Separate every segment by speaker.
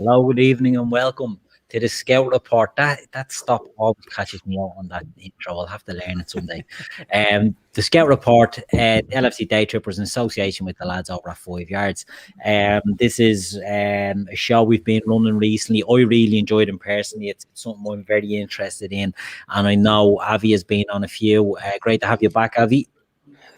Speaker 1: Hello, good evening, and welcome to the Scout Report. That stop always catches me out on that intro. I'll have to learn it someday. The Scout Report, LFC Daytrippers in association with the lads over at 5 Yards. This is a show we've been running recently. I really enjoyed it personally. It's something I'm very interested in, and I know Avy has been on a few. Great to have you back, Avy.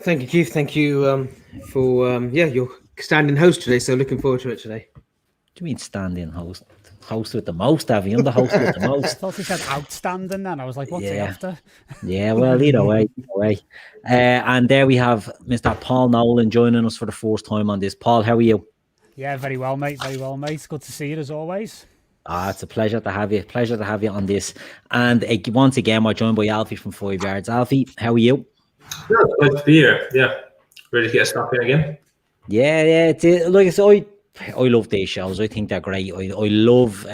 Speaker 2: Thank you, Keith. Thank you for your standing host today. So looking forward to it today.
Speaker 1: What do you mean standing host? Host with the most, Avy. I'm the host with the most.
Speaker 3: I thought he said outstanding then. I was like, what's he after?
Speaker 1: Yeah, well, either way. And there we have Mr. Paul Nolan joining us for the first time on this. Paul, how are you?
Speaker 3: Yeah, very well, mate. Very well, mate. Good to see you as always.
Speaker 1: It's a pleasure to have you. Pleasure to have you on this. And once again, we're joined by Alfie from 5 Yards. Alfie, how are you?
Speaker 4: Yeah, glad to be here. Yeah, ready to get stuck in again.
Speaker 1: Yeah. Like I said, I love these shows. I think they're great. I love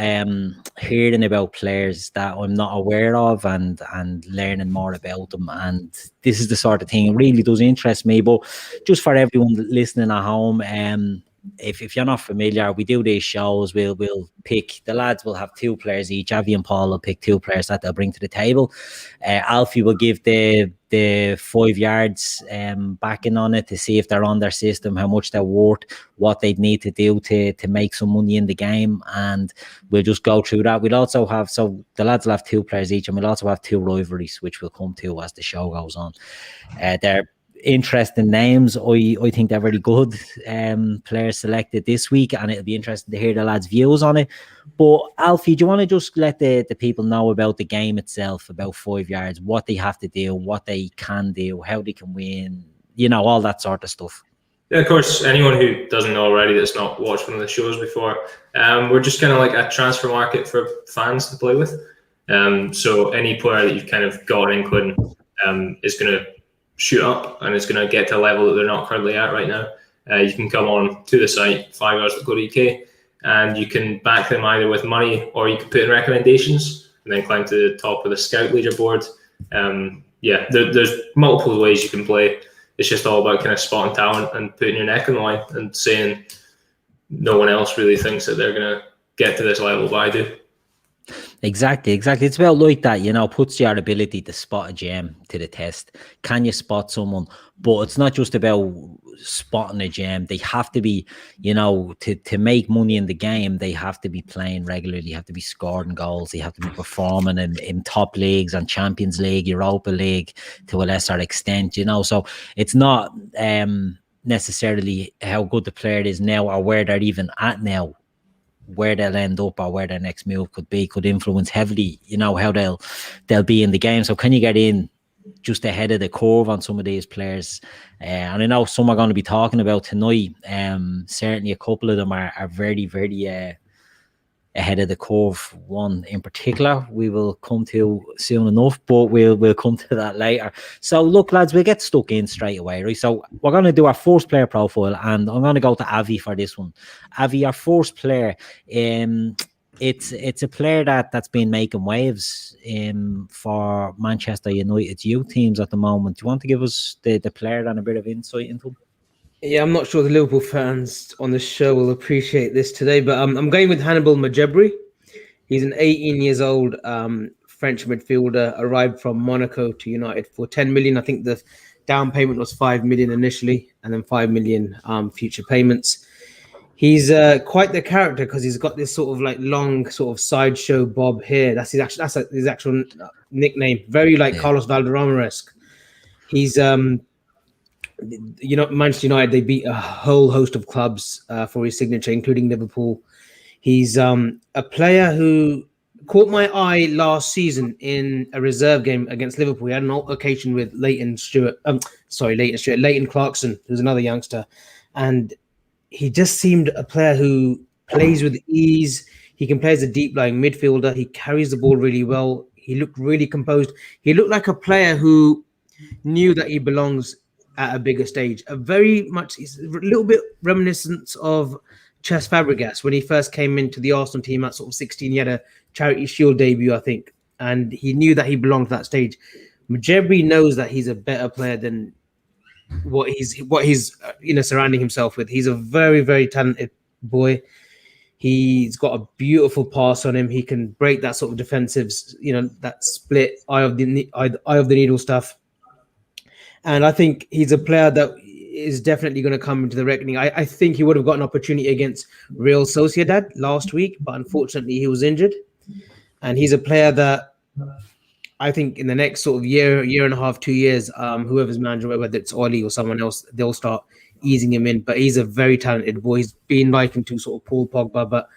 Speaker 1: hearing about players that I'm not aware of and learning more about them. And this is the sort of thing it really does interest me. But just for everyone listening at home, if you're not familiar, we do these shows. We'll pick, the lads will have 2 players each. Avy and Paul will pick 2 players that they'll bring to the table. Alfie will give the 5 Yards backing on it to see if they're on their system, how much they're worth, what they'd need to do to make some money in the game, and we'll just go through that. We'll also have, so the lads will have 2 players each, and we'll also have 2 rivalries, which we'll come to as the show goes on. They're interesting names. I think they're very good players selected this week, and it'll be interesting to hear the lads' views on it. But Alfie, do you want to just let the people know about the game itself, about 5 Yards, what they have to do, what they can do, how they can win, all that sort of stuff?
Speaker 4: Yeah, of course, anyone who doesn't know already that's not watched one of the shows before, we're just kind of like a transfer market for fans to play with. So any player that you've kind of got an inkling is going to shoot up and it's going to get to a level that they're not currently at right now. You can come on to the site, 5hours.co.uk, and you can back them either with money or you can put in recommendations and then climb to the top of the scout leaderboard. There's multiple ways you can play. It's just all about kind of spotting talent and putting your neck on the line and saying no one else really thinks that they're going to get to this level, but I do.
Speaker 1: Exactly. It's about like that, puts your ability to spot a gem to the test. Can you spot someone? But it's not just about spotting a gem. They have to be, to make money in the game, they have to be playing regularly, have to be scoring goals, they have to be performing in top leagues and Champions League, Europa League to a lesser extent, So it's not necessarily how good the player is now or where they're even at now. Where they'll end up or where their next move could influence heavily, how they'll be in the game. So can you get in just ahead of the curve on some of these players? And I know some are going to be talking about tonight. Certainly a couple of them are very, very ahead of the curve. One in particular we will come to soon enough, but we'll come to that later. So look, lads, we'll get stuck in straight away, right? So we're going to do our first player profile, and I'm going to go to Avy for this one. Avy, our first player, it's a player that's been making waves for Manchester United's youth teams at the moment. Do you want to give us the player and a bit of insight into him?
Speaker 2: Yeah, I'm not sure the Liverpool fans on the show will appreciate this today, but I'm going with Hannibal Majebri. He's an 18 years old French midfielder, arrived from Monaco to United for 10 million. I think the down payment was 5 million initially, and then 5 million future payments. He's quite the character because he's got this sort of like long sort of sideshow bob hair. That's his actual nickname. Very like Carlos Valderrama-esque. He's Manchester United, they beat a whole host of clubs for his signature, including Liverpool. He's a player who caught my eye last season in a reserve game against Liverpool. He had an altercation with Leighton Clarkson, who's another youngster. And he just seemed a player who plays with ease. He can play as a deep-lying midfielder. He carries the ball really well. He looked really composed. He looked like a player who knew that he belongs at a bigger stage. He's a little bit reminiscent of Cesc Fabregas when he first came into the Arsenal team at sort of 16. He had a Charity Shield debut, I think, and he knew that he belonged to that stage. Majebri knows that he's a better player than what he's surrounding himself with. He's a very, very talented boy. He's got a beautiful pass on him. He can break that sort of defensive, that split eye of the needle stuff. And I think he's a player that is definitely going to come into the reckoning. I think he would have got an opportunity against Real Sociedad last week, but unfortunately he was injured. And he's a player that I think in the next sort of year and a half, 2 years, whoever's manager, whether it's Oli or someone else, they'll start easing him in. But he's a very talented boy. He's been likened to sort of Paul Pogba, but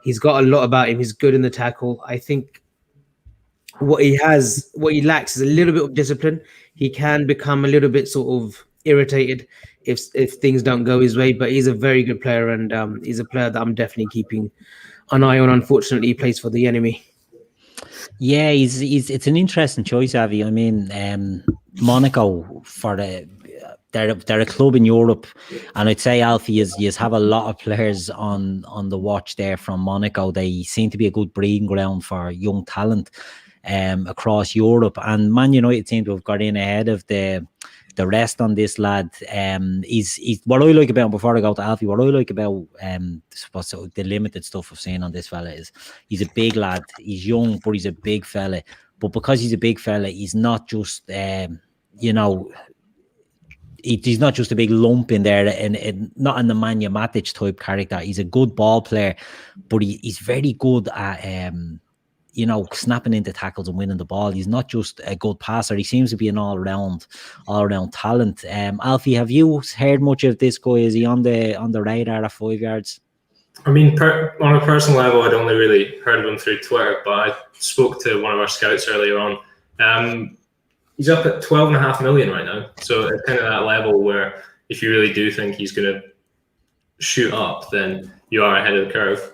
Speaker 2: he's got a lot about him. He's good in the tackle. I think what he lacks is a little bit of discipline. He can become a little bit sort of irritated if things don't go his way, but he's a very good player, and he's a player that I'm definitely keeping an eye on. Unfortunately, he plays for the enemy.
Speaker 1: Yeah, it's an interesting choice, Avi. I mean, Monaco they're a club in Europe, and I'd say Alfie you have a lot of players on the watch there from Monaco. They seem to be a good breeding ground for young talent across Europe, and Man United seem to have got in ahead of the rest on this lad. He's what I like about him, before I go to Alfie, what I like about the limited stuff I've seen on this fella is he's a big lad. He's young, but he's a big fella. But because he's a big fella, he's not just he's not just a big lump in there, and not in the Nemanja Matic type character. He's a good ball player, but he's very good at snapping into tackles and winning the ball. He's not just a good passer. He seems to be an all-round talent. Alfie, have you heard much of this guy? Is he on the radar at 5 yards?
Speaker 4: I mean, on a personal level, I'd only really heard of him through Twitter, but I spoke to one of our scouts earlier on. He's up at 12.5 million right now. So it's kind of that level where if you really do think he's going to shoot up, then you are ahead of the curve.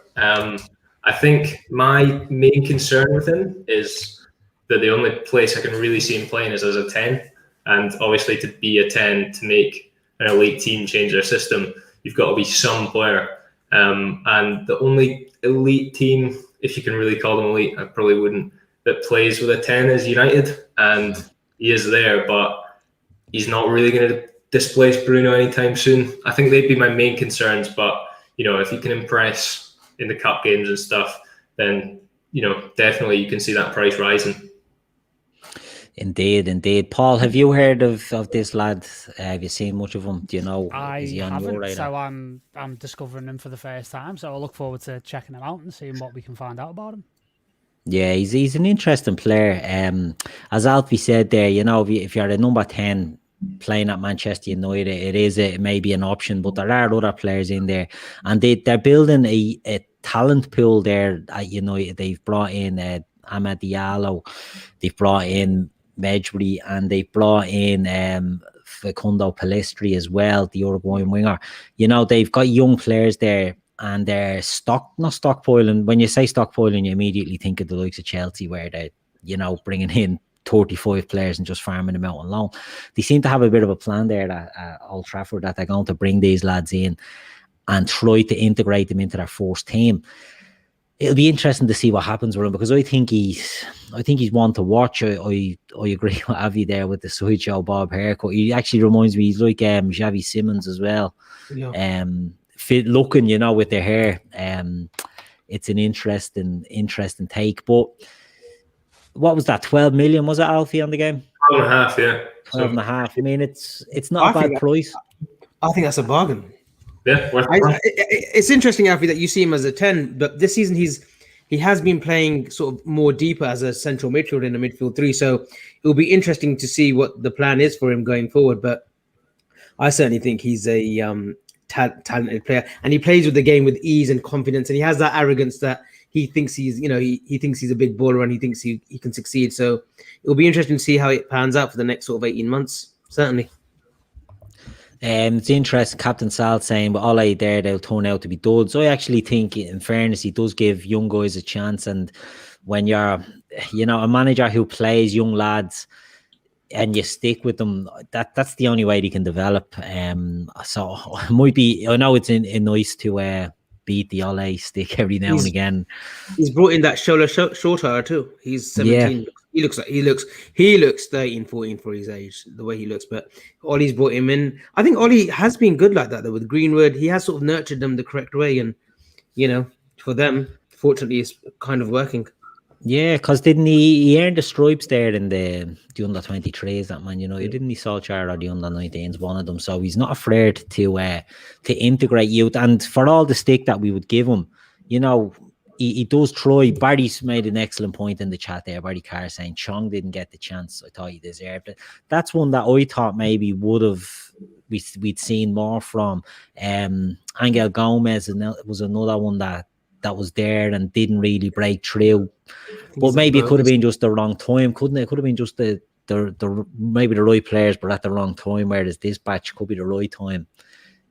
Speaker 4: I think my main concern with him is that the only place I can really see him playing is as a 10. And obviously to be a 10, to make an elite team change their system, you've got to be some player. And the only elite team, if you can really call them elite, I probably wouldn't, that plays with a 10 is United. And he is there, but he's not really going to displace Bruno anytime soon. I think they'd be my main concerns. But, if he can impress in the cup games and stuff, then, definitely you can see that price rising.
Speaker 1: Indeed. Paul, have you heard of this lad? Have you seen much of him? Do you know?
Speaker 3: I
Speaker 1: is he on
Speaker 3: haven't,
Speaker 1: your radar?
Speaker 3: so I'm discovering him for the first time. So I'll look forward to checking him out and seeing what we can find out about him.
Speaker 1: Yeah, he's an interesting player. As Alfie said there, if you're a number 10 playing at Manchester United, it may be an option, but there are other players in there, and they're building a talent pool there at United. They've brought in Amad Diallo, they've brought in Pedri, and they've brought in Kounde Palestri as well, the Uruguayan winger. They've got young players there, and they're not stockpiling. When you say stockpiling, you immediately think of the likes of Chelsea, where they're bringing in 35 players and just farming them out on loan. They seem to have a bit of a plan there at Old Trafford that they're going to bring these lads in and try to integrate them into their first team. It'll be interesting to see what happens with him, because I think he's one to watch. I agree with Avi there with the sideshow Bob haircut. He actually reminds me, he's like Xavi Simons as well. Yeah. Fit looking, with their hair. It's an interesting take. But what was that? 12 million, was it, Alfie, on the game?
Speaker 4: 12.5, yeah.
Speaker 1: 12.5. I mean, it's not a bad price.
Speaker 2: I think that's a bargain.
Speaker 4: Yeah,
Speaker 2: it's interesting, Alfie, that you see him as a 10, but this season he has been playing sort of more deeper as a central midfielder in a midfield 3. So it will be interesting to see what the plan is for him going forward. But I certainly think he's a talented player, and he plays with the game with ease and confidence, and he has that arrogance that he thinks he thinks he's a big baller, and he thinks he can succeed. So it'll be interesting to see how it pans out for the next sort of 18 months, certainly.
Speaker 1: It's interesting, Captain Sal saying, but all there, they'll turn out to be duds. I actually think, in fairness, he does give young guys a chance. And when you're, a manager who plays young lads and you stick with them, that's the only way they can develop. So it might be, I know it's nice to beat the Ole stick every now and again. He's
Speaker 2: brought in that Shorter too. He's 17. Yeah. He looks 13, 14 for his age, the way he looks. But Ollie's brought him in. I think Ollie has been good like that though with Greenwood. He has sort of nurtured them the correct way, and for them, fortunately, it's kind of working.
Speaker 1: Yeah, because didn't he earned the stripes there in the under 23s, that Man United, didn't he? Solskjaer or the under 19s, one of them. So he's not afraid to integrate youth. And for all the stick that we would give him, he does try. Barry's made an excellent point in the chat there. Barry Carr saying Chong didn't get the chance. I thought he deserved it. That's one that I thought maybe we'd seen more from. Angel Gomez was another one that was there and didn't really break through. But maybe it could have been just the wrong time, couldn't it? It could have been just the maybe the right players, but at the wrong time. Whereas this batch could be the right time.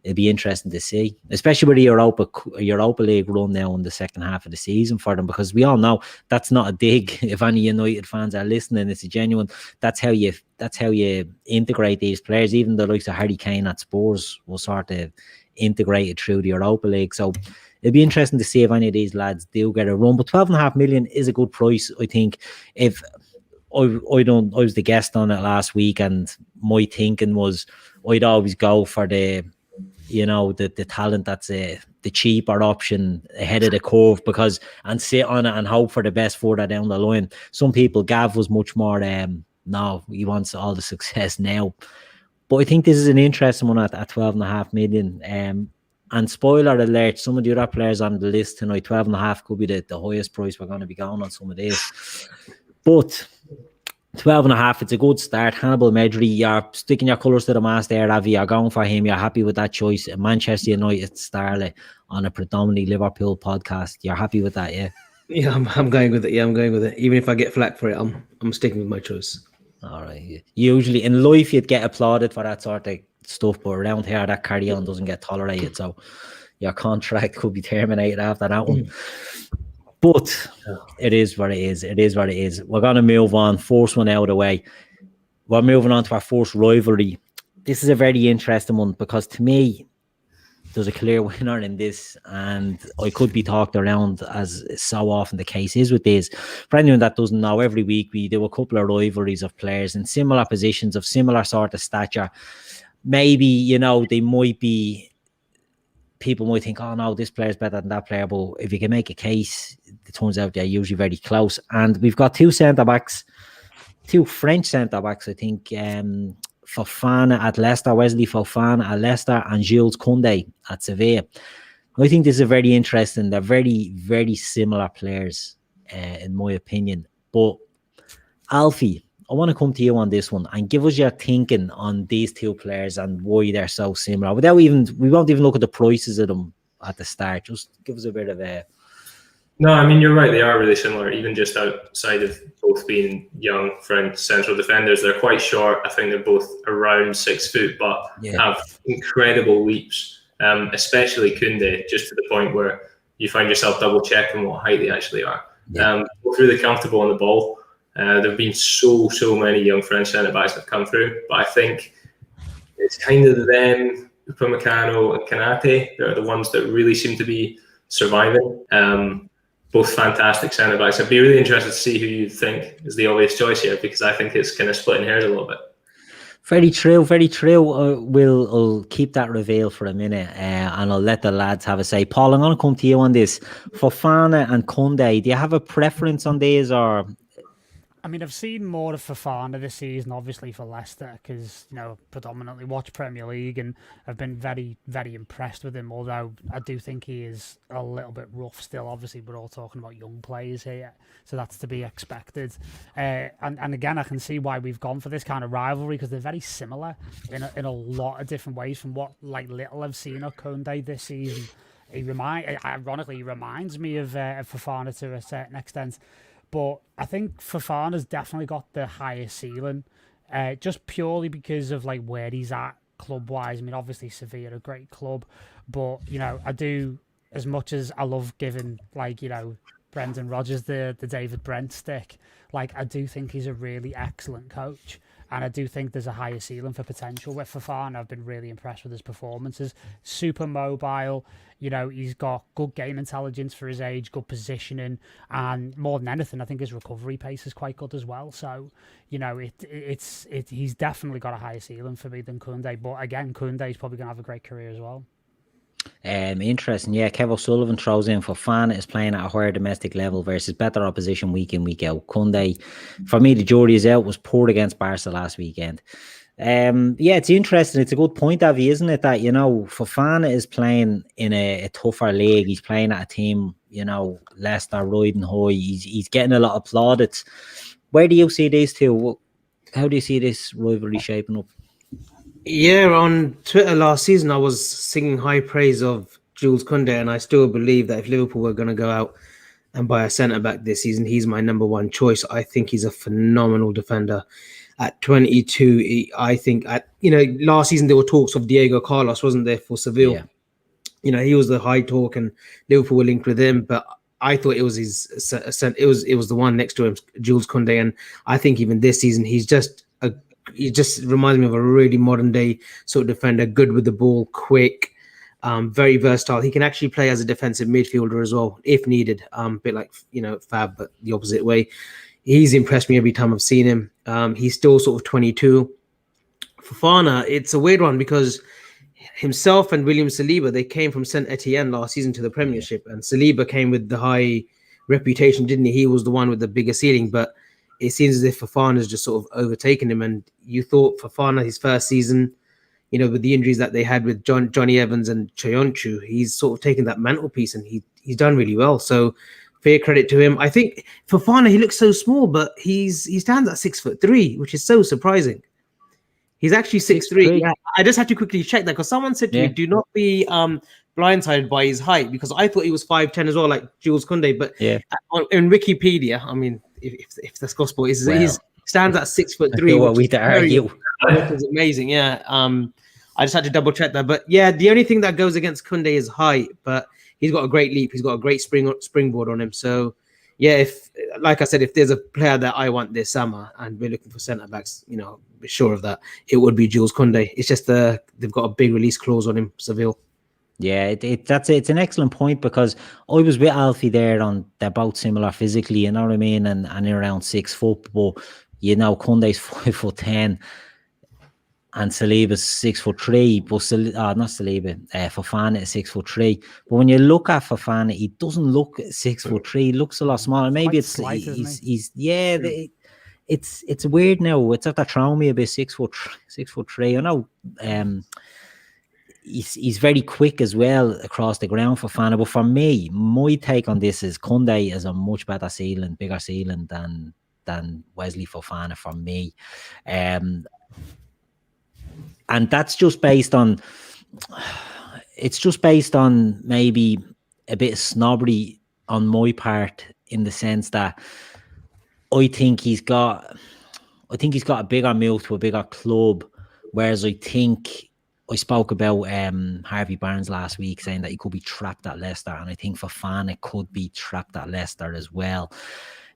Speaker 1: It'd be interesting to see, especially with the Europa League run now in the second half of the season for them, because we all know that's not a dig. If any United fans are listening, it's a genuine. That's how you integrate these players. Even the likes of Harry Kane at Spurs will sort of integrate it through the Europa League. So it'd be interesting to see if any of these lads do get a run. But 12.5 million is a good price, I think. If I was the guest on it last week, and my thinking was I'd always go for the talent that's the cheaper option ahead of the curve, and sit on it and hope for the best further down the line. Some people, Gav was much more no, he wants all the success now. But I think this is an interesting one at 12.5 million. And spoiler alert, some of the other players on the list tonight, 12.5 could be the highest price we're going to be going on some of this. But 12.5, it's a good start. Hannibal Pedri, you're sticking your colours to the mast there, Avy. You're going for him. You're happy with that choice. Manchester United starlet on a predominantly Liverpool podcast. You're happy with that, yeah?
Speaker 2: Yeah, I'm going with it. Yeah, I'm going with it. Even if I get flack for it, I'm sticking with my choice.
Speaker 1: All right. Usually in life, you'd get applauded for that sort of stuff, but around here, that carry on doesn't get tolerated. So your contract could be terminated after that one. But it is what it is. It is what it is. We're going to move on. First one out of the way. We're moving on to our first rivalry. This is a very interesting one because to me, there's a clear winner in this, and I could be talked around, as so often the case is with this. For anyone that doesn't know, every week we do a couple of rivalries of players in similar positions, of similar sort of stature. Maybe, they might be, people might think, oh no, this player's better than that player, but if you can make a case, it turns out they're usually very close. And we've got two French centre-backs, I think, Fofana at Leicester, Wesley Fofana at Leicester, and Jules Kounde at Sevilla. I think this is very interesting. They're very, very similar players, in my opinion. But Alfie, I want to come to you on this one and give us your thinking on these two players and why they're so similar. We won't even look at the prices of them at the start. Just give us a bit of a...
Speaker 4: No, I mean, you're right. They are really similar, even just outside of both being young French central defenders. They're quite short. I think they're both around 6 foot, but have incredible leaps, especially Kounde, just to the point where you find yourself double checking what height they actually are. Both really comfortable on the ball. There have been so many young French centre-backs that have come through, but I think it's kind of them, Upamecano and Konaté. They're the ones that really seem to be surviving. Both fantastic centre-backs. I'd be really interested to see who you think is the obvious choice here, because I think it's kind of splitting hairs a little bit.
Speaker 1: Very true, very true. I'll keep that reveal for a minute, and I'll let the lads have a say. Paul, I'm going to come to you on this. Fofana and Kounde, do you have a preference on these, or...
Speaker 3: I mean, I've seen more of Fofana this season, obviously, for Leicester, because, predominantly watch Premier League, and I've been very, very impressed with him, although I do think he is a little bit rough still. Obviously, we're all talking about young players here, so that's to be expected. And again, I can see why we've gone for this kind of rivalry, because they're very similar in a lot of different ways from what little I've seen of Kounde this season. Ironically, he reminds me of Fofana to a certain extent. But I think Fofana's definitely got the highest ceiling, just purely because of where he's at club-wise. I mean, obviously Sevilla are a great club, but I do, as much as I love giving Brendan Rodgers the David Brent stick, I do think he's a really excellent coach. And I do think there's a higher ceiling for potential with Fofana. I've been really impressed with his performances. Super mobile. He's got good game intelligence for his age, good positioning. And more than anything, I think his recovery pace is quite good as well. So, he's definitely got a higher ceiling for me than Kounde. But again, Kounde is probably going to have a great career as well.
Speaker 1: Interesting. Yeah, Kev O'Sullivan throws in Fofana is playing at a higher domestic level versus better opposition week in, week out. Kounde, for me, the jury is out, was poor against Barca last weekend. Yeah, it's interesting. It's a good point, Avy, isn't it? That, Fofana is playing in a tougher league. He's playing at a team, Leicester riding high. He's getting a lot of plaudits. Where do you see these two? How do you see this rivalry shaping up?
Speaker 2: Yeah, on Twitter last season, I was singing high praise of Jules Kounde, and I still believe that if Liverpool were going to go out and buy a centre-back this season, he's my number one choice. I think he's a phenomenal defender. At 22, I think, last season there were talks of Diego Carlos, wasn't there, for Seville? Yeah. He was the high talk, and Liverpool were linked with him, but I thought it was it was the one next to him, Jules Kounde, and I think even this season he just reminds me of a really modern day sort of defender, good with the ball, quick, very versatile. He can actually play as a defensive midfielder as well if needed, a bit like Fab, but the opposite way. He's impressed me every time I've seen him. He's still sort of 22. Fofana, it's a weird one because himself and William Saliba, they came from Saint Etienne last season to the Premiership, and Saliba came with the high reputation, didn't he? He was the one with the bigger ceiling, but it seems as if Fofana's just sort of overtaken him. And you thought Fofana, his first season, with the injuries that they had with Johnny Evans and Chayonchu, he's sort of taken that mantelpiece and he's done really well. So fair credit to him. I think Fofana, he looks so small, but he stands at 6'3", which is so surprising. He's actually 6'3". Yeah, I just had to quickly check that because someone said to me, do not be blindsided by his height, because I thought he was 5'10" as well, like Jules Kounde. But in Wikipedia, I mean, if that's gospel, he stands at 6'3".
Speaker 1: What we to argue?
Speaker 2: Which is amazing. Yeah. I just had to double check that. But yeah, the only thing that goes against Kounde is height, but he's got a great leap. He's got a great springboard on him. So yeah, like I said, if there's a player that I want this summer and we're looking for centre backs, be sure of that, it would be Jules Kounde. It's just they've got a big release clause on him, Seville.
Speaker 1: Yeah, it's an excellent point, because I was with Alfie there they're both similar physically, you know what I mean, and around 6 foot, but Kounde's 5'10", and Saliba's 6'3", but not Saliba, Fofana is 6'3". But when you look at Fofana, he doesn't look 6'3". He looks a lot smaller. Maybe it's slight, he's it's weird now. It's after throwing me a bit 6'3". I know. He's very quick as well across the ground, Fofana. But for me, my take on this is Kounde is a much better ceiling, bigger ceiling than Wesley Fofana for me. And that's just based on, maybe a bit of snobbery on my part, in the sense that I think he's got a bigger move to a bigger club, whereas I spoke about Harvey Barnes last week, saying that he could be trapped at Leicester, and I think Fofana could be trapped at Leicester as well.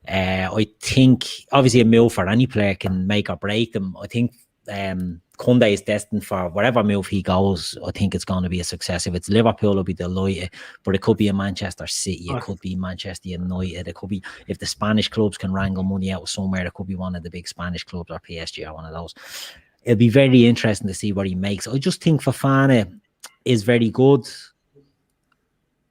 Speaker 1: I think obviously a move for any player can make or break them. I think Kounde is destined for whatever move he goes. I think it's going to be a success. If it's Liverpool, I'll be delighted, but it could be a Manchester City, it could be Manchester United, it could be, if the Spanish clubs can wrangle money out somewhere, it could be one of the big Spanish clubs, or PSG, or one of those. It'll be very interesting to see what he makes. I just think Fofana is very good,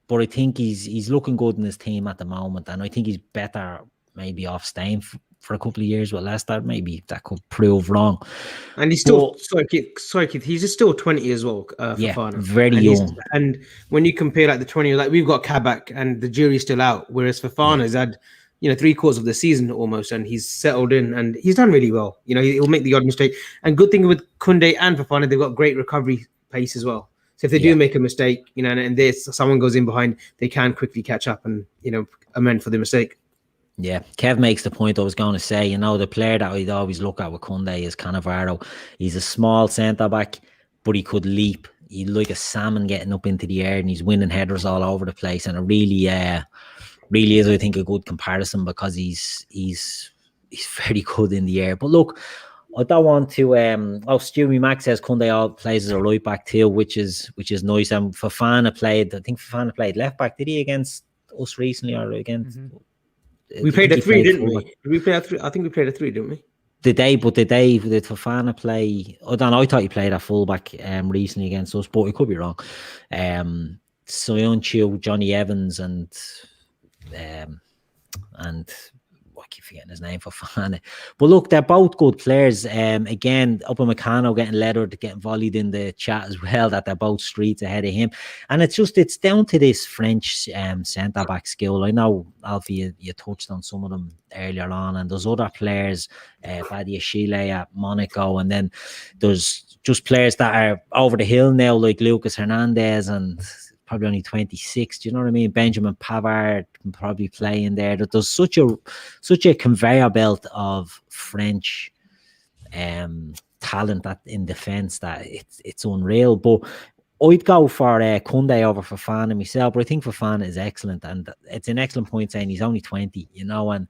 Speaker 1: but I think he's looking good in his team at the moment, and I think he's better maybe off staying for a couple of years with Leicester. Maybe that could prove wrong.
Speaker 2: And he's still, sorry Keith, he's just still 20 as well, Fofana.
Speaker 1: Very young.
Speaker 2: And when you compare like the 20, like we've got Kabak and the jury's still out, whereas Fofana's had 3/4 of the season almost, and he's settled in and he's done really well. He'll make the odd mistake. And good thing with Kounde and Fofana, they've got great recovery pace as well. So if they do make a mistake, and someone goes in behind, they can quickly catch up and amend for the mistake.
Speaker 1: Yeah, Kev makes the point I was going to say. The player that I'd always look at with Kounde is Cannavaro. He's a small centre back, but he could leap. He's like a salmon getting up into the air, and he's winning headers all over the place. And it really is, I think, a good comparison, because he's very good in the air. But look, I don't want to. Stewie Mack says Kounde all plays as a right back too, which is nice. And Fofana played left back. Did he against us recently, or against? Mm-hmm.
Speaker 2: We played a 3, didn't we? Did we play a 3? I think we played a 3, didn't we?
Speaker 1: Did Fofana play? I don't know. I thought he played a fullback recently against us, but it could be wrong. Soyuncu, Johnny Evans, and I keep forgetting his name, Fofana. But look, they're both good players. Again, Upamecano getting lettered, getting volleyed in the chat as well, that they're both streets ahead of him. And it's down to this French centre-back skill. I know, Alfie, you touched on some of them earlier on, and there's other players, Badiashile at Monaco, and then there's just players that are over the hill now, like Lucas Hernandez, and probably only 26. Do you know what I mean? Benjamin Pavard can probably play in there. There's such a conveyor belt of French talent that in defence that it's unreal. But I'd go for Kounde over Fofana myself. But I think Fofana is excellent, and it's an excellent point saying he's only 20. You know, and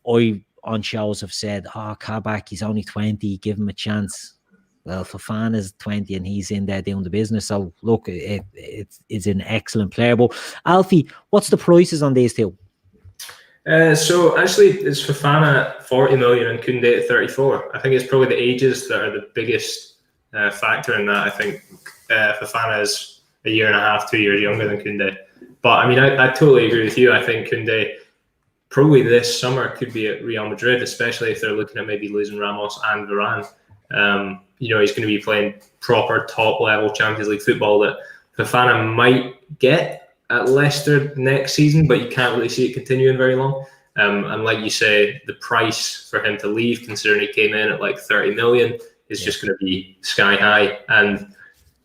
Speaker 1: I on shows have said, Kabak, he's only 20. Give him a chance. Well, Fofana is 20 and he's in there doing the business. So, look, it's an excellent player. But, Alfie, what's the prices on these two?
Speaker 4: So, actually, it's Fofana 40 million and Kounde at 34. I think it's probably the ages that are the biggest factor in that. I think Fofana is a year and a half, 2 years younger than Kounde. But, I mean, I totally agree with you. I think Kounde probably this summer could be at Real Madrid, especially if they're looking at maybe losing Ramos and Varane. He's going to be playing proper top-level Champions League football that Fofana might get at Leicester next season, but you can't really see it continuing very long. And like you say, the price for him to leave, considering he came in at like 30 million, is just going to be sky high, and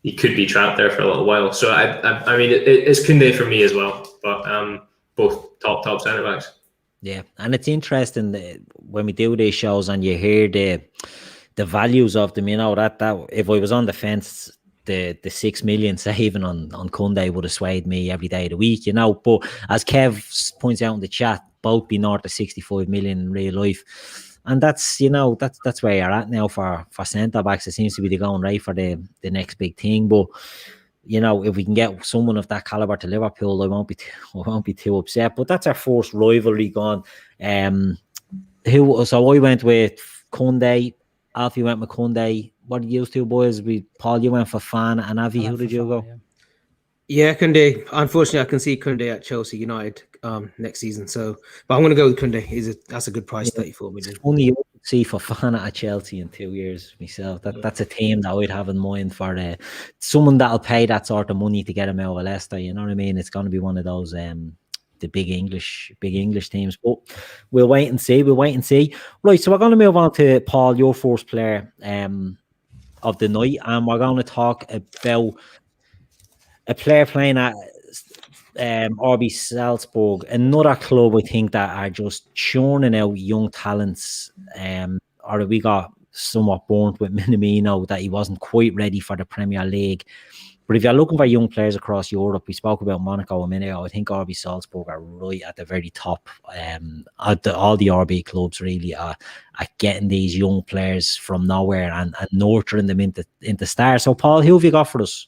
Speaker 4: he could be trapped there for a little while. So, I mean, it's Kounde for me as well, but both top centre-backs. Yeah,
Speaker 1: and it's interesting when we do these shows and you hear the values of them, you know, that if I was on the fence, the 6 million saving on Kounde would have swayed me every day of the week, you know. But as Kev points out in the chat, both be north of 65 million in real life. And that's, you know, that's where you're at now for centre backs. It seems to be the going right for the next big thing. But, you know, if we can get someone of that caliber to Liverpool, I won't be too upset. But that's our first rivalry gone. So I went with Kounde. Alfie went with Kounde. What did you two boys? Paul, you went for Fofana, and Avy, who did you go?
Speaker 2: Yeah, Kounde. Unfortunately, I can see Kounde at Chelsea United next season. So, but I'm going to go with Kounde. That's a good price, 34 million.
Speaker 1: It's funny you see Fofana at Chelsea in 2 years myself. That's a team that I'd have in mind for someone that'll pay that sort of money to get him out of Leicester. You know what I mean? It's going to be one of those the big English teams. But we'll wait and see. Right, so we're going to move on to Paul, your first player of the night, and we're going to talk about a player playing at RB Salzburg, another club I think that are just churning out young talents. Or we got somewhat burnt with Minamino that he wasn't quite ready for the Premier League. But if you're looking for young players across Europe, we spoke about Monaco a minute ago. I think RB Salzburg are right at the very top. All the RB clubs really are getting these young players from nowhere and nurturing them into stars. So, Paul, who have you got for us?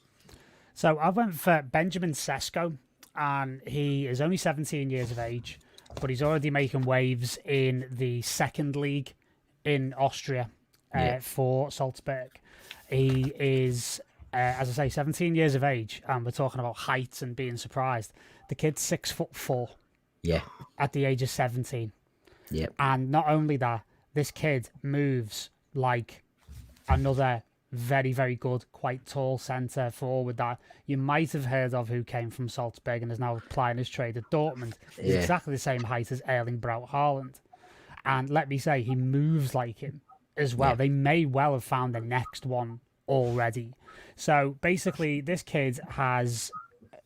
Speaker 3: So I went for Benjamin Sesko, and he is only 17 years of age, but he's already making waves in the second league in Austria for Salzburg. He is... as I say, 17 years of age, and we're talking about height and being surprised. The kid's 6'4".
Speaker 1: Yeah.
Speaker 3: At the age of 17.
Speaker 1: Yeah.
Speaker 3: And not only that, this kid moves like another very, very good, quite tall centre forward that you might have heard of, who came from Salzburg and is now applying his trade at Dortmund. He's exactly the same height as Erling Braut Haaland. And let me say, he moves like him as well. Yeah. They may well have found the next one already. So basically, this kid has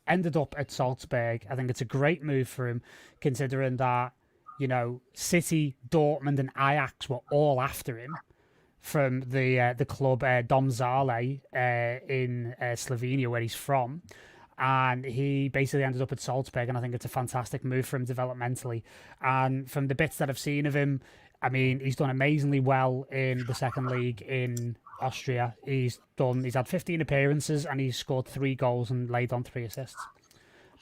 Speaker 3: ended up at Salzburg. I think it's a great move for him, considering that, you know, City, Dortmund and Ajax were all after him from the club Domžale in Slovenia, where he's from. And he basically ended up at Salzburg, and I think it's a fantastic move for him developmentally. And from the bits that I've seen of him, I mean, he's done amazingly well in the second league in Austria. He's had 15 appearances and he's scored 3 goals and laid on 3 assists.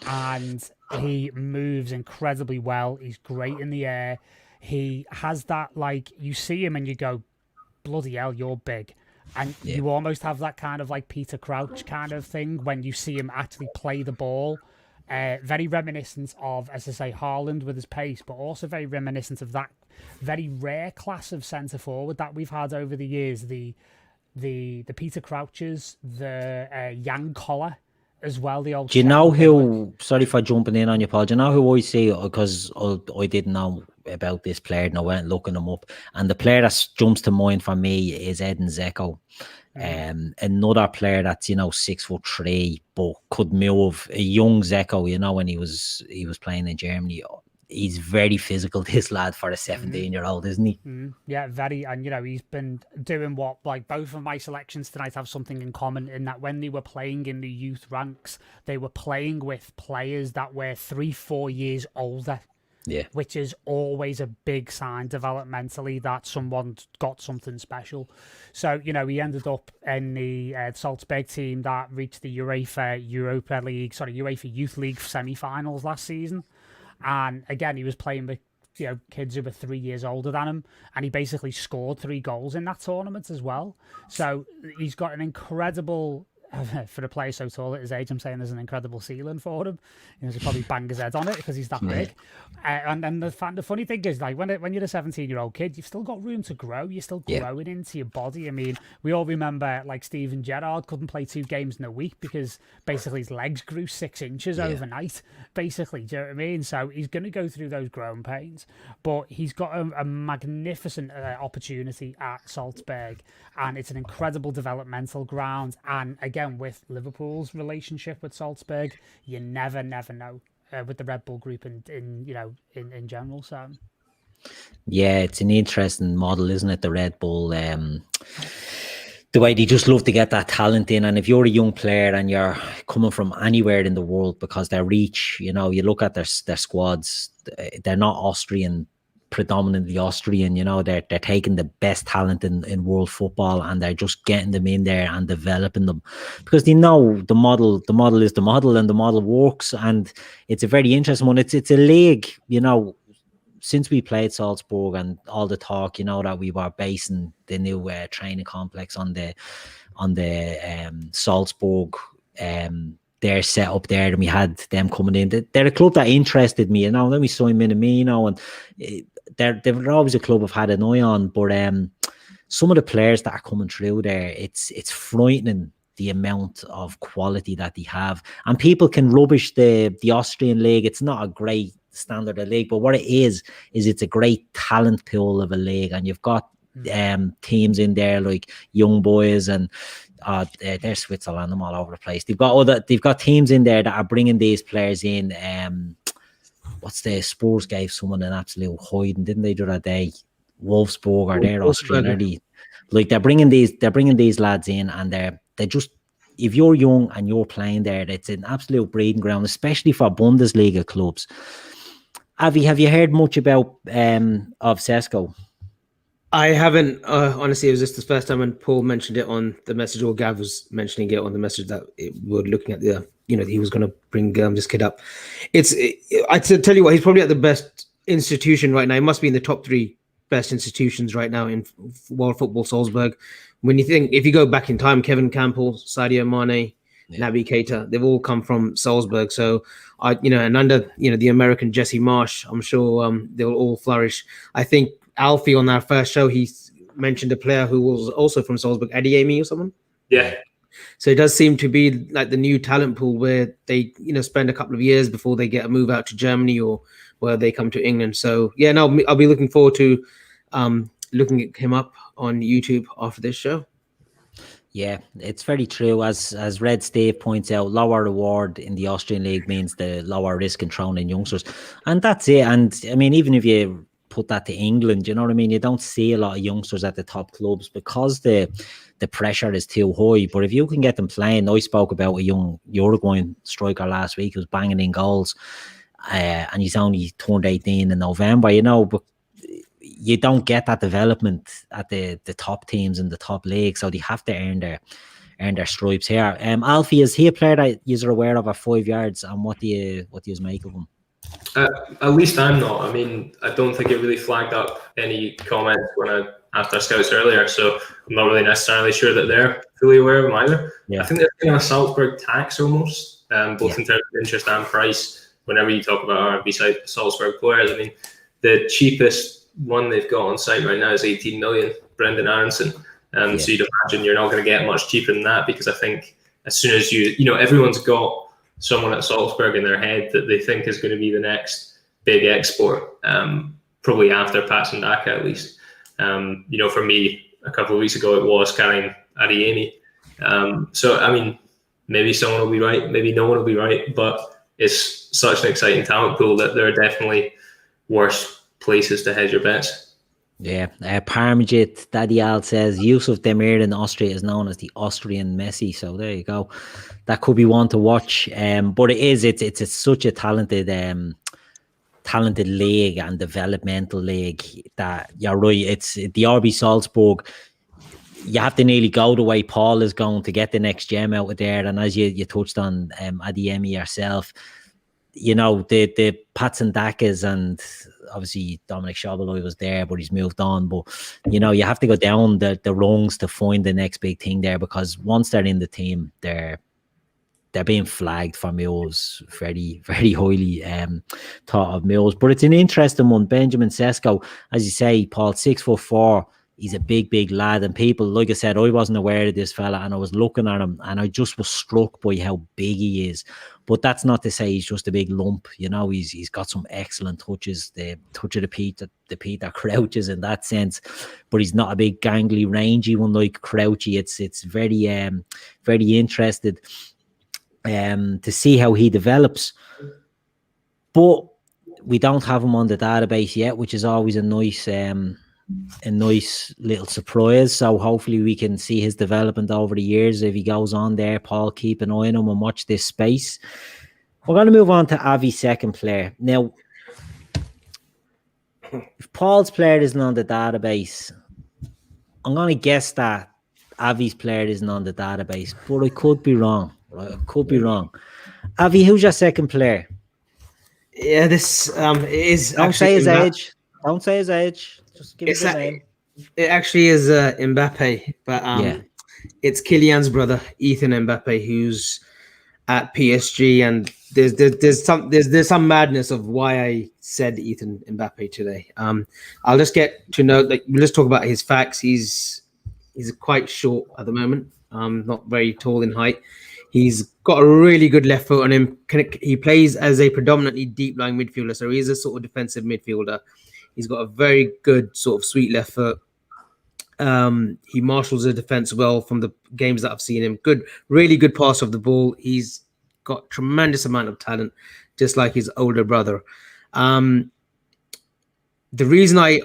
Speaker 3: And he moves incredibly well. He's great in the air. He has that, like, you see him and you go, bloody hell, you're big. And you almost have that kind of like Peter Crouch kind of thing when you see him actually play the ball. Very reminiscent of, as I say, Haaland with his pace, but also very reminiscent of that very rare class of centre forward that we've had over the years. The Peter Crouches, the Jan Koller as well. The old.
Speaker 1: Do you know who? Sorry for jumping in on you, Paul. Do you know who I see? Because I didn't know about this player, and I went looking him up. And the player that jumps to mind for me is Edin Dzeko. Another player that's 6'3", but could move. A young Sesko, when he was playing in Germany. He's very physical, this lad, for a 17-year-old, isn't he?
Speaker 3: Yeah, very. And he's been doing what, like, both of my selections tonight have something in common in that when they were playing in the youth ranks, they were playing with players that were 3-4 years older.
Speaker 1: Yeah,
Speaker 3: which is always a big sign developmentally that someone's got something special. So, he ended up in the Salzburg team that reached the UEFA Youth League semi-finals last season. And again, he was playing with kids who were 3 years older than him, and he basically scored 3 goals in that tournament as well. So he's got an incredible. For a player so tall at his age, I'm saying there's an incredible ceiling for him. He'll probably bang his head on it because he's that big. And then the funny thing is, like, when you're a 17-year-old kid, you've still got room to grow. You're still growing into your body. I mean, we all remember, like, Steven Gerrard couldn't play 2 games in a week because basically his legs grew 6 inches overnight, basically. Do you know what I mean? So he's going to go through those growing pains. But he's got a magnificent opportunity at Salzburg, and it's an incredible developmental ground. And again, with Liverpool's relationship with Salzburg, you never know with the Red Bull group in general. So
Speaker 1: yeah, it's an interesting model, isn't it? The Red Bull, the way they just love to get that talent in. And if you're a young player and you're coming from anywhere in the world, because their reach, you look at their squads, they're not predominantly Austrian, they're taking the best talent in world football, and they're just getting them in there and developing them, because they know the model is the model, and the model works. And it's a very interesting one. It's a league, since we played Salzburg and all the talk, that we were basing the new training complex on the Salzburg their set up there, and we had them coming in. They're a club that interested me, then we saw Minamino, and they're always a club I've had an eye on. But some of the players that are coming through there, it's frightening the amount of quality that they have. And people can rubbish the Austrian league. It's not a great standard of league, but what it is it's a great talent pool of a league, and you've got teams in there like Young Boys and they're Switzerland. I'm all over the place. They've got teams in there that are bringing these players in. What's the Spurs gave someone an absolute hiding, didn't they, the other day? Wolfsburg, or they're Austrian, are they? Like, they're bringing these lads in, and they're just, if you're young and you're playing there, it's an absolute breeding ground, especially for Bundesliga clubs. Avi, have you heard much about of Sesko?
Speaker 2: I haven't, honestly. It was just the first time when Paul mentioned it on the message, or Gav was mentioning it on the message, that we're looking at he was going to bring this kid up. I tell you what, he's probably at the best institution right now. He must be in the top 3 best institutions right now in world football, Salzburg. When you think, if you go back in time, Kevin Campbell, Sadio Mane, Naby Keita, they've all come from Salzburg. So, and under, the American Jesse Marsh, I'm sure they'll all flourish. I think Alfie, on our first show, he mentioned a player who was also from Salzburg, Adeyemi or someone.
Speaker 4: Yeah.
Speaker 2: So it does seem to be like the new talent pool, where they, spend a couple of years before they get a move out to Germany, or where they come to England. So yeah, no, I'll be looking forward to looking at him up on YouTube after this show.
Speaker 1: Yeah, it's very true. As Red Steve points out, lower reward in the Austrian league means the lower risk in throwing in youngsters, and that's it. And I mean, even if you put that to England, you know what I mean, you don't see a lot of youngsters at the top clubs because the pressure is too high. But if you can get them playing, I spoke about a young Uruguayan striker last week who's banging in goals, and he's only turned 18 in November, but you don't get that development at the top teams in the top league, so they have to earn their stripes here. Alfie, is he a player that you're aware of at 5 yards, and what do you make of him?
Speaker 4: At least I'm not. I mean, I don't think it really flagged up any comments when I asked our scouts earlier, so I'm not really necessarily sure that they're fully aware of him either.
Speaker 1: Yeah.
Speaker 4: I think they're kind of a Salzburg tax almost, both in terms of interest and price. Whenever you talk about RB Salzburg players, I mean, the cheapest one they've got on site right now is 18 million, Brendan Aronson. So you'd imagine you're not going to get much cheaper than that, because I think as soon as everyone's got someone at Salzburg in their head that they think is going to be the next big export, probably after Patson Daka at least. For me, a couple of weeks ago, it was Karim Adeyemi. So, I mean, maybe someone will be right, maybe no one will be right, but it's such an exciting talent pool that there are definitely worse places to hedge your bets.
Speaker 1: Yeah, Parmjit Dadial says Yusuf Demir in Austria is known as the Austrian Messi. So there you go. That could be one to watch. But it's such a talented league and developmental league that you're right. It's the RB Salzburg. You have to nearly go the way Paul is going to get the next gem out of there. And as you touched on, Adeyemi yourself, the Patson Dakas, and obviously Dominic Szoboszlai was there, but he's moved on. But you have to go down the rungs to find the next big thing there, because once they're in the team, they're being flagged for moves, very, very highly thought of moves. But it's an interesting one. Benjamin Sesko, as you say, Paul, 6'4". He's a big, big lad. And people, like I said, I wasn't aware of this fella, and I was looking at him and I just was struck by how big he is. But that's not to say he's just a big lump. He's got some excellent touches, the touch of the feet that crouches in that sense. But he's not a big gangly, rangy one like Crouchy. It's very, very interested to see how he develops. But we don't have him on the database yet, which is always a nice little surprise. So hopefully we can see his development over the years if he goes on there. Paul, keep an eye on him and watch this space. We're going to move on to Avi's second player. Now, if Paul's player isn't on the database, I'm going to guess that Avi's player isn't on the database, but I could be wrong. Right? I could be wrong. Avi, who's your second player?
Speaker 2: Yeah, this is.
Speaker 1: Don't say his age. Don't say his age. Just give us a name.
Speaker 2: It actually is Mbappe, but it's Kylian's brother, Ethan Mbappe, who's at PSG, and there's some madness of why I said Ethan Mbappe today. I'll just get to know. Let's talk about his facts. He's quite short at the moment. Not very tall in height. He's got a really good left foot on him. He plays as a predominantly deep-lying midfielder, so he is a sort of defensive midfielder. He's got a very good sort of sweet left foot. He marshals the defense well from the games that I've seen him. Good, really good pass of the ball. He's got tremendous amount of talent, just like his older brother. The reason I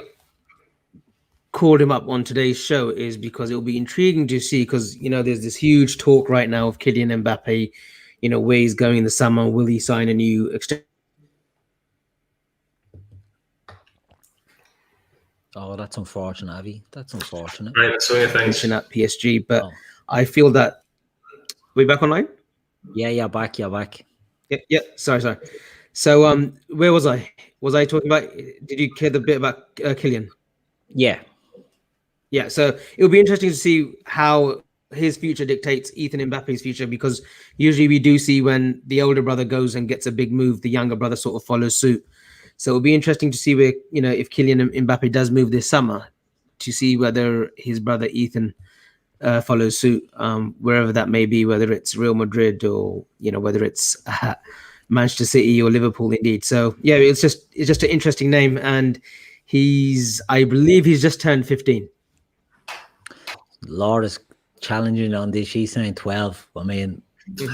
Speaker 2: called him up on today's show is because it'll be intriguing to see, because there's this huge talk right now of Kylian Mbappe, where he's going in the summer. Will he sign a new extension?
Speaker 1: Oh, that's unfortunate, Avi. That's unfortunate.
Speaker 4: Right, that's all your things
Speaker 2: at PSG, but I feel that we back online.
Speaker 1: Yeah, back.
Speaker 2: Yeah. Sorry. So, where was I? Was I talking about? Did you care the bit about Kylian? Yeah. So it'll be interesting to see how his future dictates Ethan Mbappe's future, because usually we do see when the older brother goes and gets a big move, the younger brother sort of follows suit. So it'll be interesting to see where, if Kylian Mbappe does move this summer, to see whether his brother Ethan follows suit, wherever that may be, whether it's Real Madrid or, whether it's Manchester City or Liverpool indeed. So yeah, it's just an interesting name. And I believe he's just turned 15.
Speaker 1: Laura's challenging on this. She's saying 12. I mean,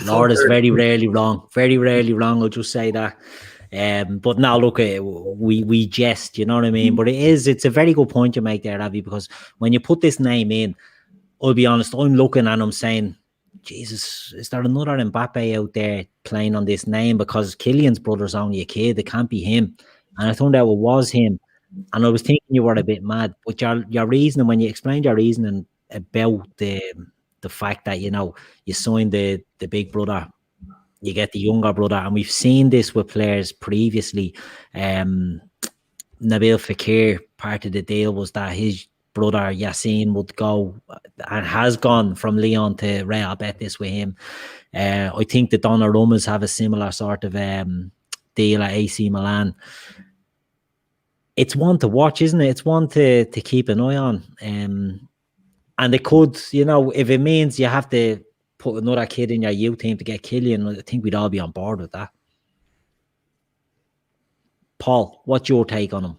Speaker 1: Laura's very rarely wrong. Very rarely wrong. I'll just say that. But now look, we jest, you know what I mean? But it's a very good point you make there, Avi, because when you put this name in, I'll be honest, I'm looking and I'm saying, Jesus, is there another Mbappe out there playing on this name? Because Kylian's brother's only a kid. It can't be him. And I found out it was him. And I was thinking you were a bit mad. But your reasoning, when you explained your reasoning about the fact that, you signed the big brother, you get the younger brother, and we've seen this with players previously. Nabil Fekir, part of the deal was that his brother Yassine would go and has gone from Lyon to Real. I bet this with him. I think the Donnarummas have a similar sort of deal at AC Milan. It's one to watch, isn't it? It's one to keep an eye on. And it could, you know, if it means you have to put another kid in your youth team to get Kylian, I think we'd all be on board with that. Paul, what's your take on him?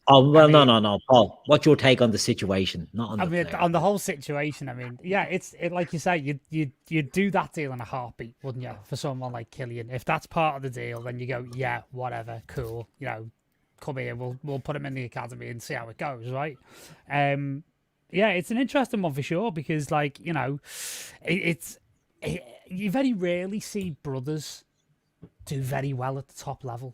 Speaker 1: Oh, well, no, Paul, what's your take on the situation? Not on the
Speaker 3: on the whole situation. I mean, yeah, it's like you say, you'd do that deal in a heartbeat, wouldn't you? For someone like Kylian, if that's part of the deal, then you go, yeah, whatever, cool. You know, come here, we'll put him in the academy and see how it goes, right? Yeah, it's an interesting one for sure because, like, you know, you very rarely see brothers do very well at the top level.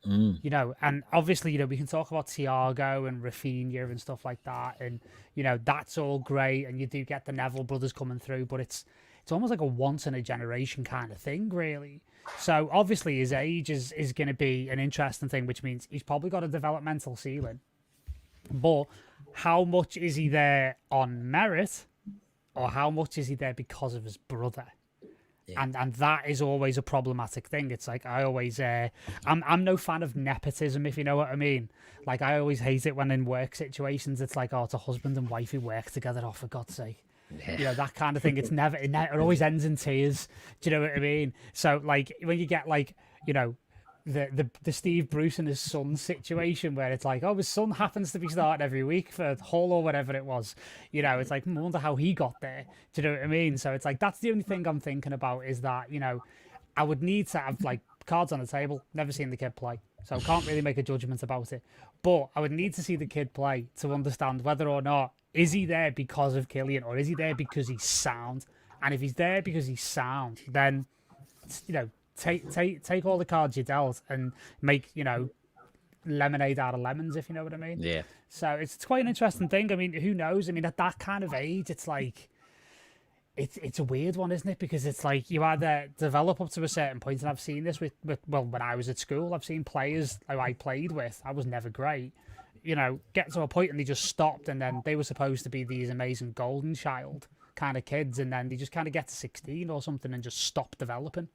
Speaker 3: You know, and obviously, you know, we can talk about THIAGO and Rafinha and stuff like that, and you know, that's all great, and you do get the Neville brothers coming through, but it's almost like a once in a generation kind of thing, really. So obviously, his age is going to be an interesting thing, which means he's probably got a developmental ceiling. But how much is he there on merit, or how much is he there because of his brother? Yeah. And that is always a problematic thing. It's like I always, I'm no fan of nepotism, if you know what I mean. Like I always hate it when in work situations it's like, oh, it's a husband and wife who work together. Oh, for God's sake, you know, that kind of thing. It's never, it always ends in tears. Do you know what I mean? So like when you get like, you know, the Steve Bruce and his son situation where it's like, oh, his son happens to be starting every week for Hull or whatever it was, you know, it's like, I wonder how he got there. Do you know what I mean? So it's like, that's the only thing I'm thinking about is that, you know, I would need to have like cards on the table. Never seen the kid play, so I can't really make a judgment about it, but I would need to see the kid play to understand whether or not is he there because of Kylian or is he there because he's sound. And if he's there because he's sound, then, you know, take all the cards you dealt and make, you know, lemonade out of lemons, if you know what I mean.
Speaker 1: Yeah.
Speaker 3: So it's quite an interesting thing. I mean, who knows? I mean, at that kind of age, it's like, it's a weird one, isn't it? Because it's like you either develop up to a certain point, and I've seen this with well, when I was at school, I've seen players who I played with, I was never great, you know, get to a point and they just stopped, and then they were supposed to be these amazing golden child kind of kids, and then they just kind of get to 16 or something and just stop developing.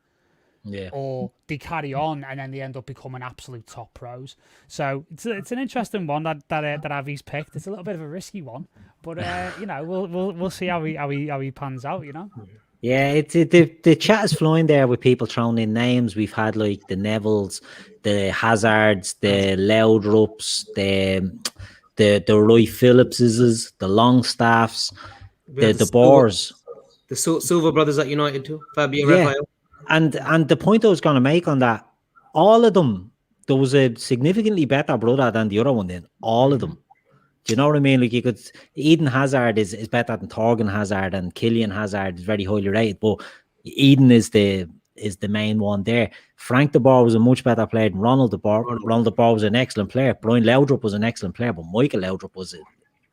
Speaker 1: Yeah.
Speaker 3: Or they carry on and then they end up becoming absolute top pros. So it's an interesting one that Avi's picked. It's a little bit of a risky one, but you know, we'll see how he pans out. You know.
Speaker 1: Yeah, the chat is flowing there with people throwing in names. We've had like the Nevilles, the Hazards, the Laudrups, the Roy Phillipses, the Longstaffs, the Boers,
Speaker 2: the Silver brothers at United too. Fabio Raphael.
Speaker 1: And the point I was going to make on that, all of them, there was a significantly better brother than the other one then. All of them. Do you know what I mean? Like you could, Eden Hazard is better than Thorgan Hazard, and Kylian Hazard is very highly rated, but Eden is the main one there. Frank de Boer was a much better player than Ronald de Boer. Ronald de Boer was an excellent player. Brian Laudrup was an excellent player, but Michael Laudrup was an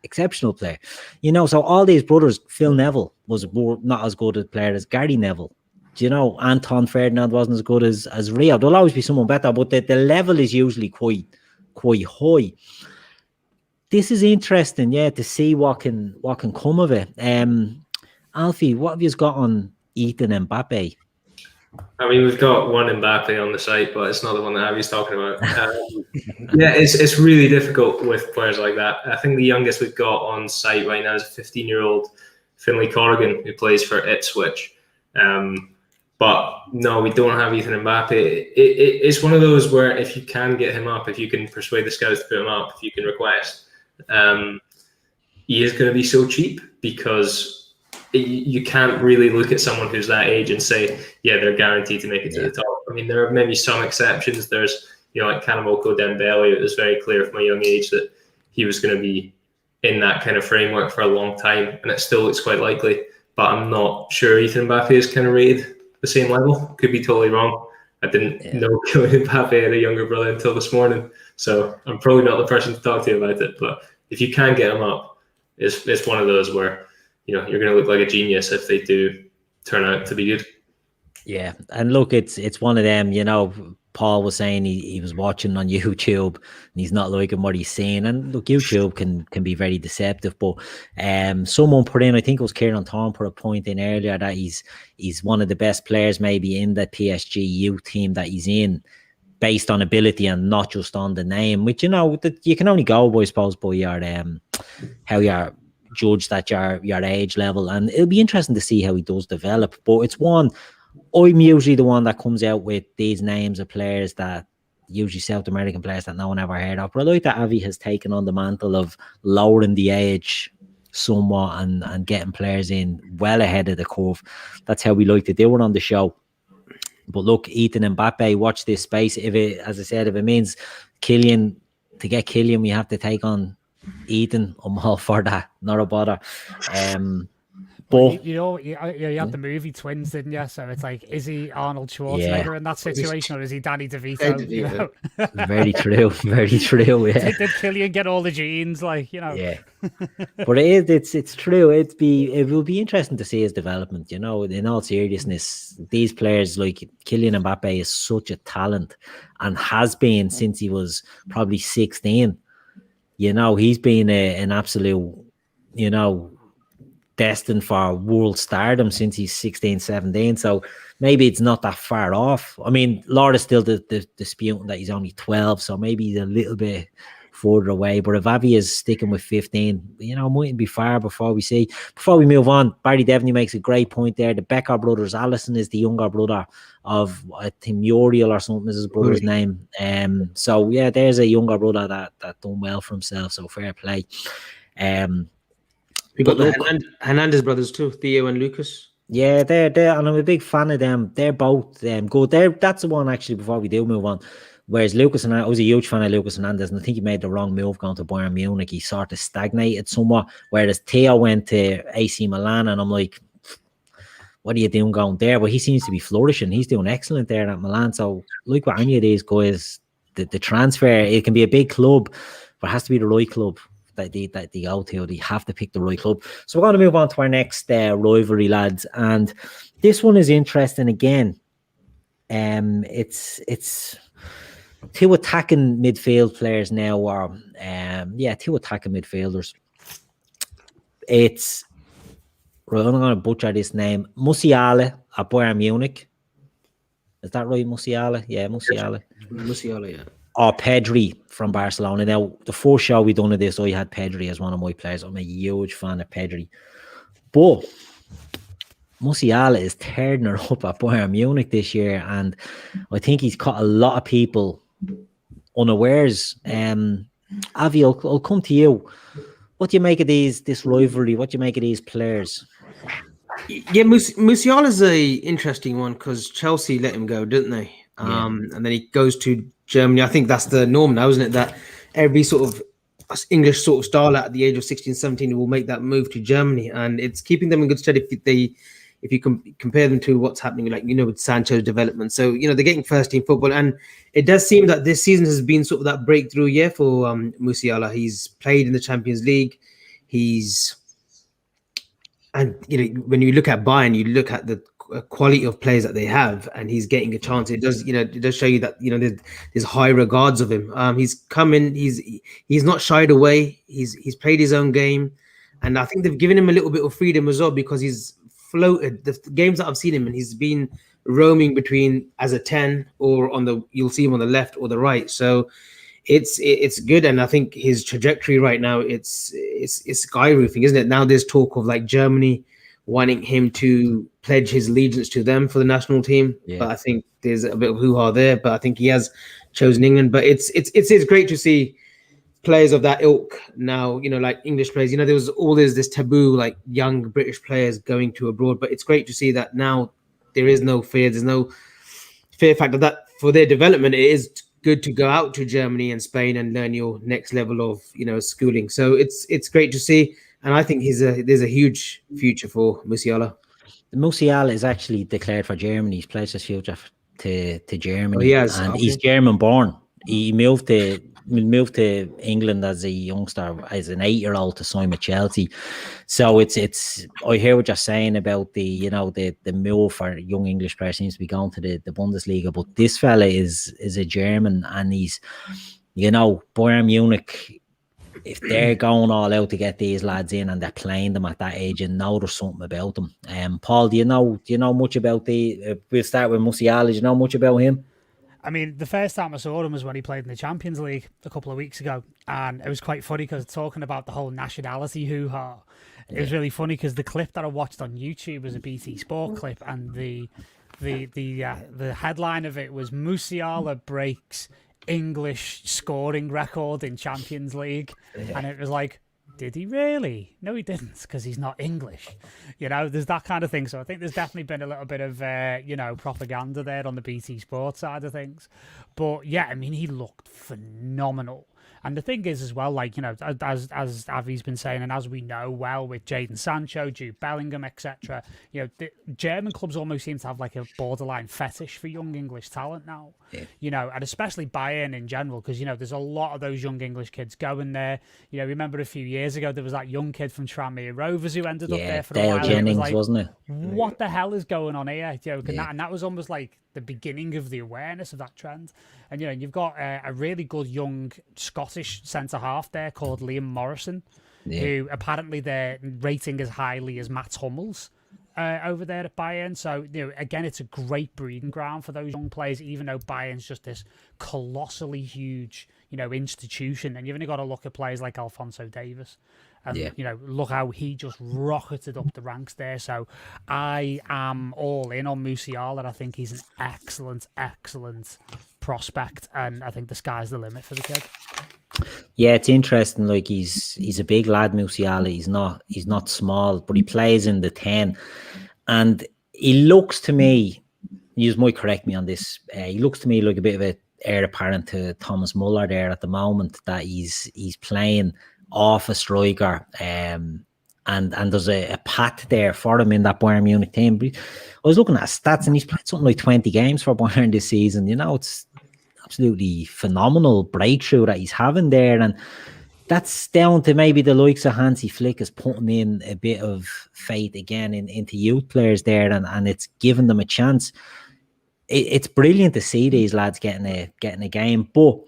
Speaker 1: exceptional player. You know, so all these brothers, Phil Neville was not as good a player as Gary Neville. Do you know, Anton Ferdinand wasn't as good as Rio. There'll always be someone better, but the level is usually quite high. This is interesting, yeah, to see what can come of it. Alfie, what have you got on Ethan and Mbappe?
Speaker 4: I mean, we've got one Mbappe on the site, but it's not the one that Avi's talking about. Yeah, it's really difficult with players like that. I think the youngest we've got on site right now is a 15-year-old Finlay Corrigan who plays for Ipswich. But no, we don't have Ethan Mbappe. It's one of those where if you can get him up, if you can persuade the scouts to put him up, if you can request, he is going to be so cheap because you can't really look at someone who's that age and say, yeah, they're guaranteed to make it to the top. I mean, there are maybe some exceptions. There's, you know, like Cannibal Dembele. It was very clear from a young age that he was going to be in that kind of framework for a long time, and it still looks quite likely. But I'm not sure Ethan Mbappe is kind of rated the same level. Could be totally wrong. I didn't know Kylian Mbappe had a younger brother until this morning, so I'm probably not the person to talk to you about it. But if you can get him up, it's one of those where, you know, you're going to look like a genius if they do turn out to be good.
Speaker 1: Yeah, and look, it's one of them, you know, Paul was saying he was watching on YouTube and he's not liking what he's seeing. And look, YouTube can be very deceptive. But someone put in, I think it was Kieran Thorne put a point in earlier that he's one of the best players maybe in the PSG youth team that he's in, based on ability and not just on the name. Which, you know, that you can only go, I suppose, by your how you're judged at your age level. And it'll be interesting to see how he does develop. But it's one. I'm usually the one that comes out with these names of players that usually South American players that no one ever heard of. But I like that Avy has taken on the mantle of lowering the age somewhat and getting players in well ahead of the curve. That's how we like to do it on the show. But look, Ethan and Mbappe, watch this space. If it, as I said, if it means Kylian, to get Kylian, we have to take on Ethan. I'm all for that. Not a bother. But
Speaker 3: you had the movie Twins, didn't you? So it's like, is he Arnold Schwarzenegger in that situation, or is he Danny DeVito? You know?
Speaker 1: Very true, very true. Yeah.
Speaker 3: Did Kylian get all the genes? Like, you know.
Speaker 1: Yeah. But it's true. It will be interesting to see his development. You know, in all seriousness, these players like Kylian Mbappe is such a talent and has been since he was probably 16. You know, he's been an absolute, you know, destined for world stardom since he's 16, 17. So maybe it's not that far off. I mean, Laura's still disputing that he's only 12, so maybe he's a little bit further away. But if Avy is sticking with 15, you know, it mightn't be far before we see. Before we move on, Barry Devaney makes a great point there. The Becker brothers, Allison is the younger brother of, I think, Muriel or something is his brother's name. So yeah, there's a younger brother that done well for himself. So fair play.
Speaker 2: We got the Hernandez brothers too, Theo and Lucas. Yeah,
Speaker 1: they're and I'm a big fan of them. They're both good. That's the one actually. Before we do move on, whereas Lucas and I was a huge fan of Lucas Hernandez, and I think he made the wrong move going to Bayern Munich. He sort of stagnated somewhat. Whereas Theo went to AC Milan, and I'm like, what are you doing going there? But he seems to be flourishing. He's doing excellent there at Milan. So like with any of these guys, the transfer, it can be a big club, but it has to be the right club that they go to. They have to pick the right club. So we're going to move on to our next rivalry, lads, and this one is interesting again. It's two attacking midfield players now, or two attacking midfielders. It's, I'm going to butcher this name, Musiala at Bayern Munich. Is that right, Musiala? Yeah, Musiala, yeah. Or Pedri from Barcelona. Now, the first show we done of this, I had Pedri as one of my players. I'm a huge fan of Pedri. But Musiala is tearing her up at Bayern Munich this year, and I think he's caught a lot of people unawares. Avy, I'll come to you. What do you make of this rivalry? What do you make of these players?
Speaker 2: Yeah, Musiala's a interesting one because Chelsea let him go, didn't they? And then he goes to Germany. I think that's the norm now, isn't it? That every sort of English sort of star at the age of 16, 17 will make that move to Germany, and it's keeping them in good stead if you compare them to what's happening, like, you know, with Sancho's development. So, you know, they're getting first team football, and it does seem that this season has been sort of that breakthrough year for Musiala. He's played in the Champions League. And you know, when you look at Bayern, you look at the quality of players that they have, and he's getting a chance. It does show you that, you know, there's high regards of him. He's come in, he's not shied away. He's played his own game, and I think they've given him a little bit of freedom as well, because he's floated the games that I've seen him in. He's been roaming between as a 10 or you'll see him on the left or the right. So it's good, and I think his trajectory right now it's skyroofing, isn't it? Now there's talk of like Germany wanting him to pledge his allegiance to them for the national team. But I think there's a bit of hoo-ha there. But I think he has chosen England. But it's great to see players of that ilk now, you know, like English players. You know, there was always this taboo, like young British players going to abroad. But it's great to see that now there is no fear. There's no fear factor that for their development, it is good to go out to Germany and Spain and learn your next level of, you know, schooling. So it's great to see. And I think there's a huge future for Musiala.
Speaker 1: Musiala is actually declared for Germany. He's pledged his future to Germany.
Speaker 2: Oh, yes,
Speaker 1: and he's German born. He moved to moved to England as a youngster, as an 8-year-old, to sign with Chelsea. So it's. I hear what you're saying about the move for young English players seems to be going to the Bundesliga. But this fella is a German, and he's, Bayern Munich. If they're going all out to get these lads in and they're playing them at that age, there's something about them. Paul, do you know much about we'll start with Musiala. Do you know much about him?
Speaker 3: I mean, the first time I saw him was when he played in the Champions League a couple of weeks ago, and it was quite funny because talking about the whole nationality hoo-ha, it was really funny because the clip that I watched on YouTube was a BT Sport clip, and the headline of it was Musiala breaks English scoring record in Champions League, and it was like, did he really? No, he didn't, because he's not English. There's that kind of thing. So I think there's definitely been a little bit of propaganda there on the BT Sports side of things. But yeah, I mean, he looked phenomenal. And the thing is as well, as Avi's been saying, and as we know well with Jadon Sancho, Jude Bellingham, etc., the German clubs almost seem to have like a borderline fetish for young English talent now. Yeah. And especially Bayern in general, because there's a lot of those young English kids going there. Remember a few years ago there was that young kid from Tranmere Rovers who ended up there for a while.
Speaker 1: Jennings, wasn't it?
Speaker 3: What the hell is going on here? And that was almost like the beginning of the awareness of that trend. And you've got a really good young Scottish centre half there called Liam Morrison, who apparently they're rating as highly as Mats Hummels over there at Bayern. So again, it's a great breeding ground for those young players, even though Bayern's just this colossally huge institution. And you've only got to look at players like Alphonso Davies. And, look how he just rocketed up the ranks there. So I am all in on Musiala. I think he's an excellent, excellent prospect. And I think the sky's the limit for the kid.
Speaker 1: Yeah, it's interesting. Like he's a big lad, Musiala. He's not small, but he plays in the 10. And he looks to me, you might correct me on this, he looks to me like a bit of a heir apparent to Thomas Muller there at the moment, that he's playing off a striker, and there's a path there for him in that Bayern Munich team. But I was looking at his stats, and he's played something like 20 games for Bayern this season. It's absolutely phenomenal breakthrough that he's having there, and that's down to maybe the likes of Hansi Flick is putting in a bit of faith again into youth players there, and it's giving them a chance. It's brilliant to see these lads getting a game, but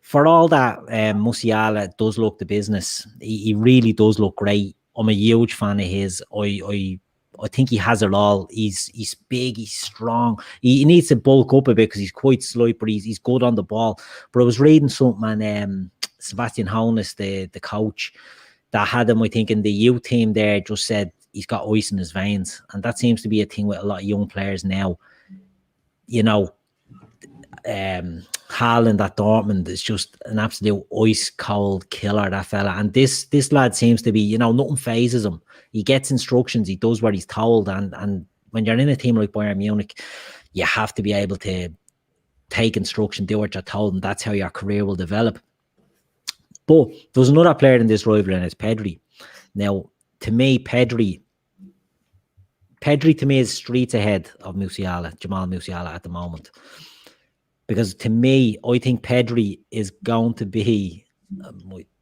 Speaker 1: for all that, Musiala does look the business. He really does look great. I'm a huge fan of his. I think he has it all. He's big, he's strong. He needs to bulk up a bit because he's quite slight, but he's good on the ball. But I was reading something, and Sebastian Hoeneß, the coach, that had him, I think, in the youth team there, just said he's got ice in his veins. And that seems to be a thing with a lot of young players now. Haaland at Dortmund is just an absolute ice cold killer, that fella. And this lad seems to be, nothing phases him. He gets instructions, he does what he's told, and when you're in a team like Bayern Munich, you have to be able to take instruction, do what you're told, and that's how your career will develop. But there's another player in this rivalry, and it's Pedri. Now, to me, Pedri to me is streets ahead of Jamal Musiala at the moment. Because to me, I think Pedri is going to be a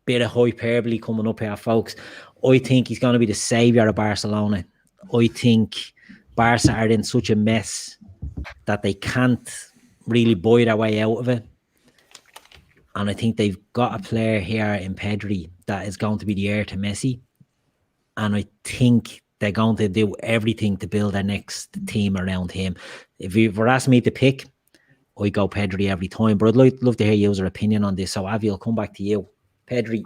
Speaker 1: bit of hyperbole coming up here, folks. I think he's going to be the saviour of Barcelona. I think Barca are in such a mess that they can't really buy their way out of it. And I think they've got a player here in Pedri that is going to be the heir to Messi. And I think they're going to do everything to build their next team around him. If you were asking me to pick, I go Pedri every time, but I'd love to hear your opinion on this. So, Avy, I'll come back to you. Pedri.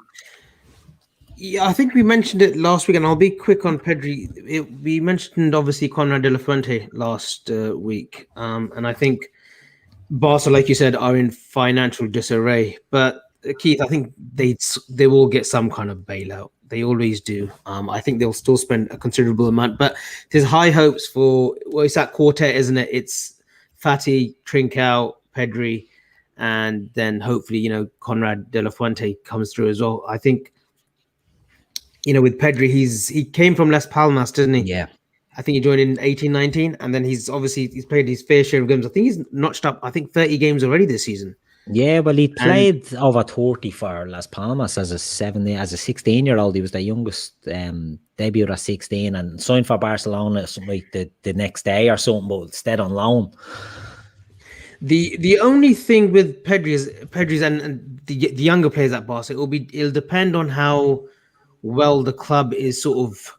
Speaker 2: Yeah, I think we mentioned it last week, and I'll be quick on Pedri. We mentioned, obviously, Konrad de la Fuente last week, and I think Barca, like you said, are in financial disarray. But, Keith, I think they will get some kind of bailout. They always do. I think they'll still spend a considerable amount, but there's high hopes for, it's that quartet, isn't it? It's Fati, Trincao, Pedri, and then hopefully, Konrad de la Fuente comes through as well. I think, with Pedri, he came from Las Palmas, didn't he?
Speaker 1: Yeah.
Speaker 2: I think he joined in 18-19, and then he's played his fair share of games. I think he's notched up, 30 games already this season.
Speaker 1: Yeah, well, he played over 30 for Las Palmas as a 16-year-old. He was the youngest debut at 16 and signed for Barcelona something like the next day or something, but stayed on loan.
Speaker 2: The only thing with Pedri's and the younger players at Barca, it'll depend on how well the club is sort of,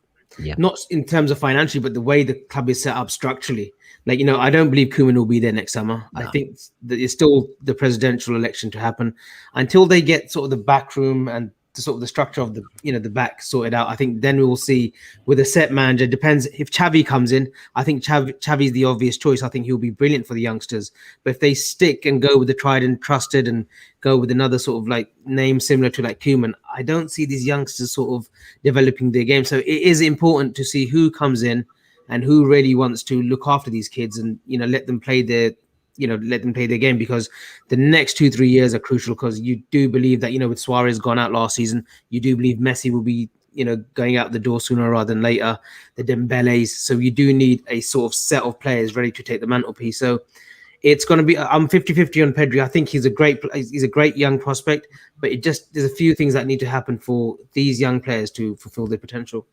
Speaker 2: not in terms of financially, but the way the club is set up structurally. Like, I don't believe Koeman will be there next summer. No. I think that it's still the presidential election to happen. Until they get sort of the back room and the structure of the back sorted out, I think then we will see with a set manager. Depends if Xavi comes in. I think Xavi's the obvious choice. I think he'll be brilliant for the youngsters. But if they stick and go with the tried and trusted and go with another sort of like name similar to like Koeman, I don't see these youngsters sort of developing their game. So it is important to see who comes in and who really wants to look after these kids and let them play their game, because the next 2-3 years are crucial, because you do believe that, with Suarez gone out last season, you do believe Messi will be, going out the door sooner rather than later, the Dembélés. So you do need a sort of set of players ready to take the mantelpiece. So it's going to be, I'm 50-50 on Pedri. I think he's a great young prospect, but there's a few things that need to happen for these young players to fulfill their potential.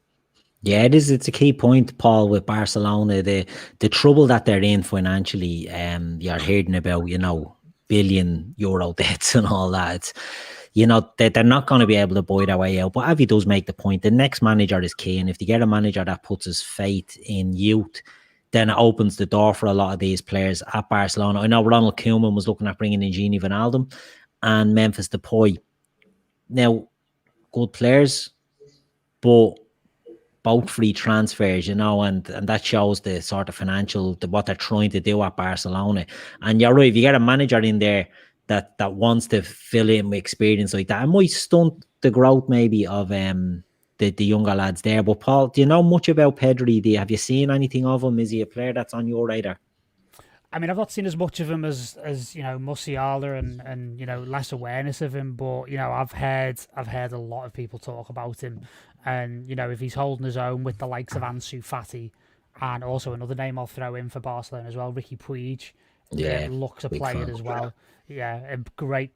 Speaker 1: Yeah, it is. It's a key point, Paul, with Barcelona. The trouble that they're in financially, you're hearing about, billion euro debts and all that. They're not going to be able to buy their way out. But Avy does make the point. The next manager is key. And if they get a manager that puts his faith in youth, then it opens the door for a lot of these players at Barcelona. I know Ronald Koeman was looking at bringing in Gini Wijnaldum and Memphis Depay. Now, good players, but both free transfers, and that shows the sort of financial, what they're trying to do at Barcelona. And you're right, if you get a manager in there that wants to fill in with experience like that, it might stunt the growth maybe of the younger lads there. But Paul, do you know much about Pedri? Have you seen anything of him? Is he a player that's on your radar?
Speaker 3: I mean, I've not seen as much of him as Musiala and less awareness of him, but I've heard a lot of people talk about him, and if he's holding his own with the likes of Ansu Fati, and also another name I'll throw in for Barcelona as well, Ricky Puig, looks a player as well. Yeah, a great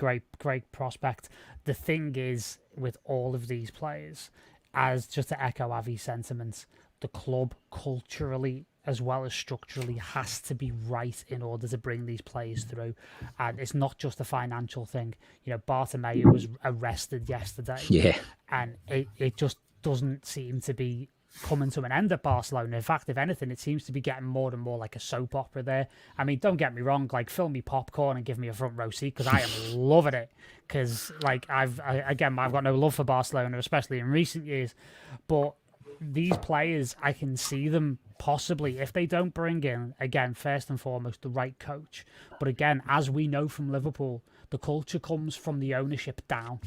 Speaker 3: prospect. The thing is with all of these players, as just to echo Avy's sentiments, the club culturally as well as structurally has to be right in order to bring these players through. And it's not just a financial thing. Bartomeu was arrested yesterday. Yeah. And it just doesn't seem to be coming to an end at Barcelona. In fact, if anything, it seems to be getting more and more like a soap opera there. I mean, don't get me wrong, like, fill me popcorn and give me a front row seat, because I am loving it. Because, like, I've got no love for Barcelona, especially in recent years. But these players, I can see them possibly, if they don't bring in, again, first and foremost, the right coach. But again, as we know from Liverpool, the culture comes from the ownership down.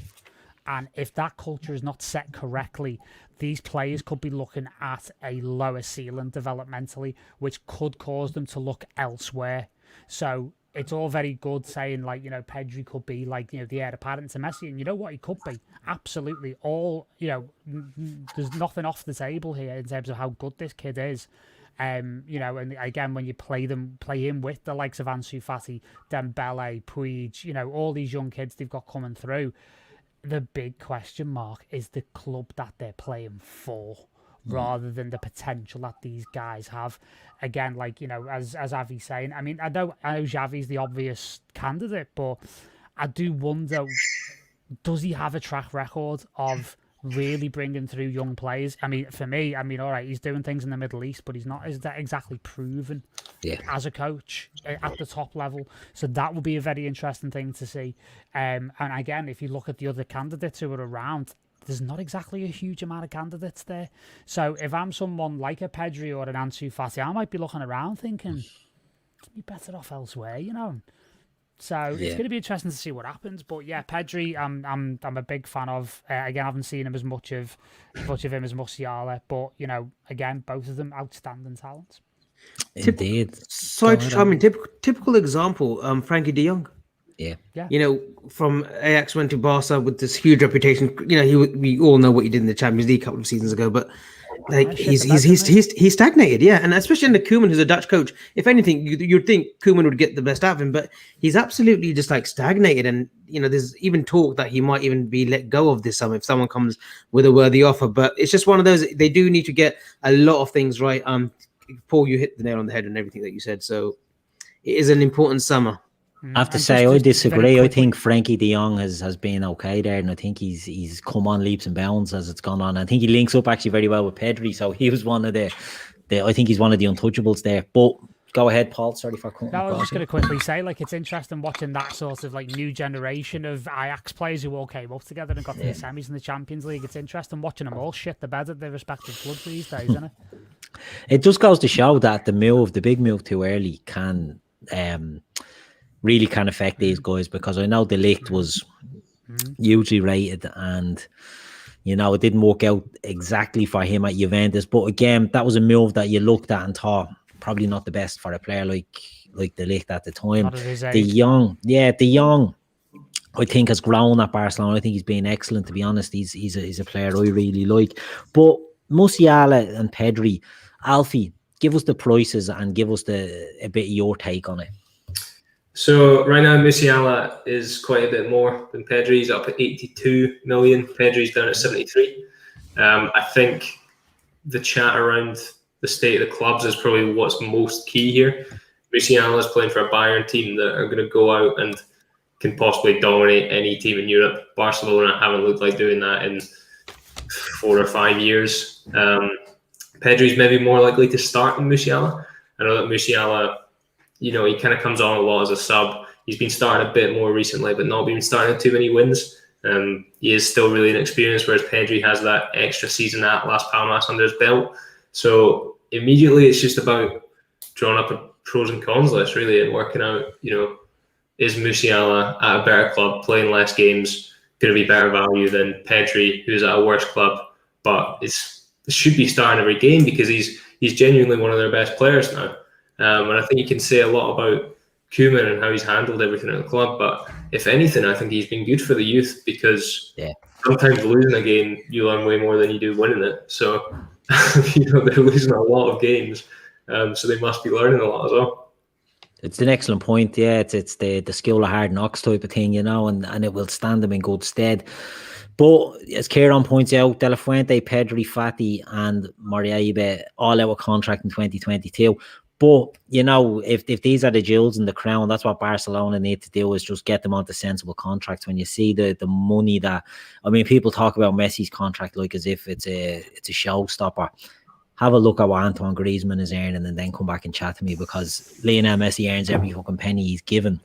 Speaker 3: And if that culture is not set correctly, these players could be looking at a lower ceiling developmentally, which could cause them to look elsewhere. So it's all very good saying, like, Pedri could be like, the heir apparent to Messi. And you know what? He could be. Absolutely. All, there's nothing off the table here in terms of how good this kid is. And again, when you play him with the likes of Ansu Fati, Dembele, Puig, all these young kids they've got coming through, the big question mark is the club that they're playing for, rather than the potential that these guys have. Again, like, as Avy's saying, I mean, I know Xavi's the obvious candidate, but I do wonder, does he have a track record of really bringing through young players? I mean, for me, all right, he's doing things in the Middle East, but he's not exactly proven as a coach at the top level. So that will be a very interesting thing to see. And again, if you look at the other candidates who are around, there's not exactly a huge amount of candidates there. So if I'm someone like a Pedri or an Ansu Fati, I might be looking around thinking, you're better off elsewhere, So it's going to be interesting to see what happens. But yeah, Pedri, I'm a big fan of. Again, I haven't seen him as much of him as Musiala, but again, both of them outstanding talents.
Speaker 1: Indeed.
Speaker 2: Sorry to chime in. Typical example, Frankie de Jong. Yeah. From Ajax went to Barca with this huge reputation. We all know what he did in the Champions League a couple of seasons ago, but Like he's stagnated, yeah, and especially under Koeman, who's a Dutch coach. If anything, you'd think Koeman would get the best out of him, but he's absolutely just like stagnated. And there's even talk that he might even be let go of this summer if someone comes with a worthy offer. But it's just one of those. They do need to get a lot of things right. Paul, you hit the nail on the head and everything that you said. So it is an important summer.
Speaker 1: I have to say, I disagree. I think Frankie de Jong has been okay there, and I think he's come on leaps and bounds as it's gone on. I think he links up actually very well with Pedri, so he was one of the I think he's one of the untouchables there. But go ahead, Paul. Sorry for cutting.
Speaker 3: No, I was just going to quickly say, like, it's interesting watching that sort of like new generation of Ajax players who all came up together and got to the semis in the Champions League. It's interesting watching them all shit the bed at their respective clubs these days, isn't it?
Speaker 1: It just goes to show that the big move too early can really can affect these guys, because I know De Ligt was hugely rated and it didn't work out exactly for him at Juventus, but again that was a move that you looked at and thought probably not the best for a player like De Ligt at the time. De Jong I think has grown at Barcelona. I think he's been excellent, to be honest. He's a player I really like. But Musiala and Pedri, Alfie, give us the prices and give us a bit of your take on it.
Speaker 4: So right now Musiala is quite a bit more than Pedri. He's up at 82 million. Pedri's down at 73. I think the chat around the state of the clubs is probably what's most key here. Musiala is playing for a Bayern team that are going to go out and can possibly dominate any team in Europe. Barcelona haven't looked like doing that in 4 or 5 years. Pedri's maybe more likely to start than Musiala. I know that Musiala, he kind of comes on a lot as a sub. He's been starting a bit more recently, but not been starting too many wins. He is still really inexperienced, whereas Pedri has that extra season at Las Palmas under his belt. So immediately it's just about drawing up a pros and cons list, really, and working out, is Musiala at a better club, playing less games, going to be better value than Pedri, who's at a worse club, but it should be starting every game because he's genuinely one of their best players now. And I think you can say a lot about Koeman and how he's handled everything at the club, but if anything, I think he's been good for the youth because sometimes losing a game, you learn way more than you do winning it. So, they're losing a lot of games, so they must be learning a lot as well.
Speaker 1: It's an excellent point. Yeah, it's the skill of hard knocks type of thing, and it will stand them in good stead. But as Kieran points out, De La Fuente, Pedri, Fati, and Moriabe all out of contract in 2022. But if these are the jewels in the crown, that's what Barcelona need to do, is just get them onto sensible contracts. When you see the money that, people talk about Messi's contract like as if it's a showstopper. Have a look at what Antoine Griezmann is earning and then come back and chat to me, because Lionel Messi earns every fucking penny he's given.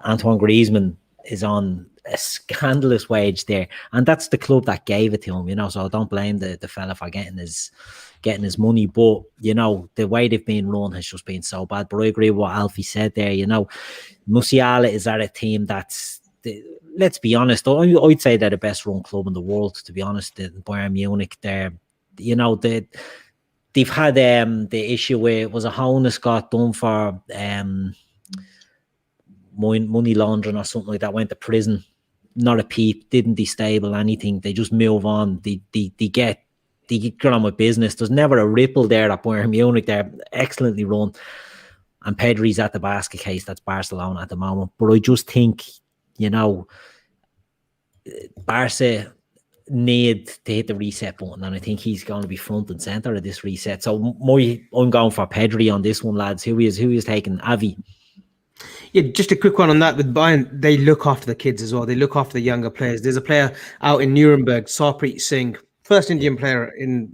Speaker 1: Antoine Griezmann is on a scandalous wage there, and that's the club that gave it to him, so I don't blame the fella for getting his money. But the way they've been run has just been so bad. But I agree with what Alfie said there. Musiala is at a team that's, let's be honest, I'd say they're the best run club in the world, to be honest. Bayern Munich, they've had the issue where it was a honus got done for money laundering or something like that, went to prison, not a peep, didn't destable anything. They just move on. They get on with business. There's never a ripple there at Bayern Munich. They're excellently run. And Pedri's at the basket case. That's Barcelona at the moment. But I just think, Barca need to hit the reset button, and I think he's going to be front and centre of this reset. So I'm going for Pedri on this one, lads. Who is taking Avy?
Speaker 2: Yeah, just a quick one on that. With Bayern, they look after the kids as well. They look after the younger players. There's a player out in Nuremberg, Sarpreet Singh, first Indian player in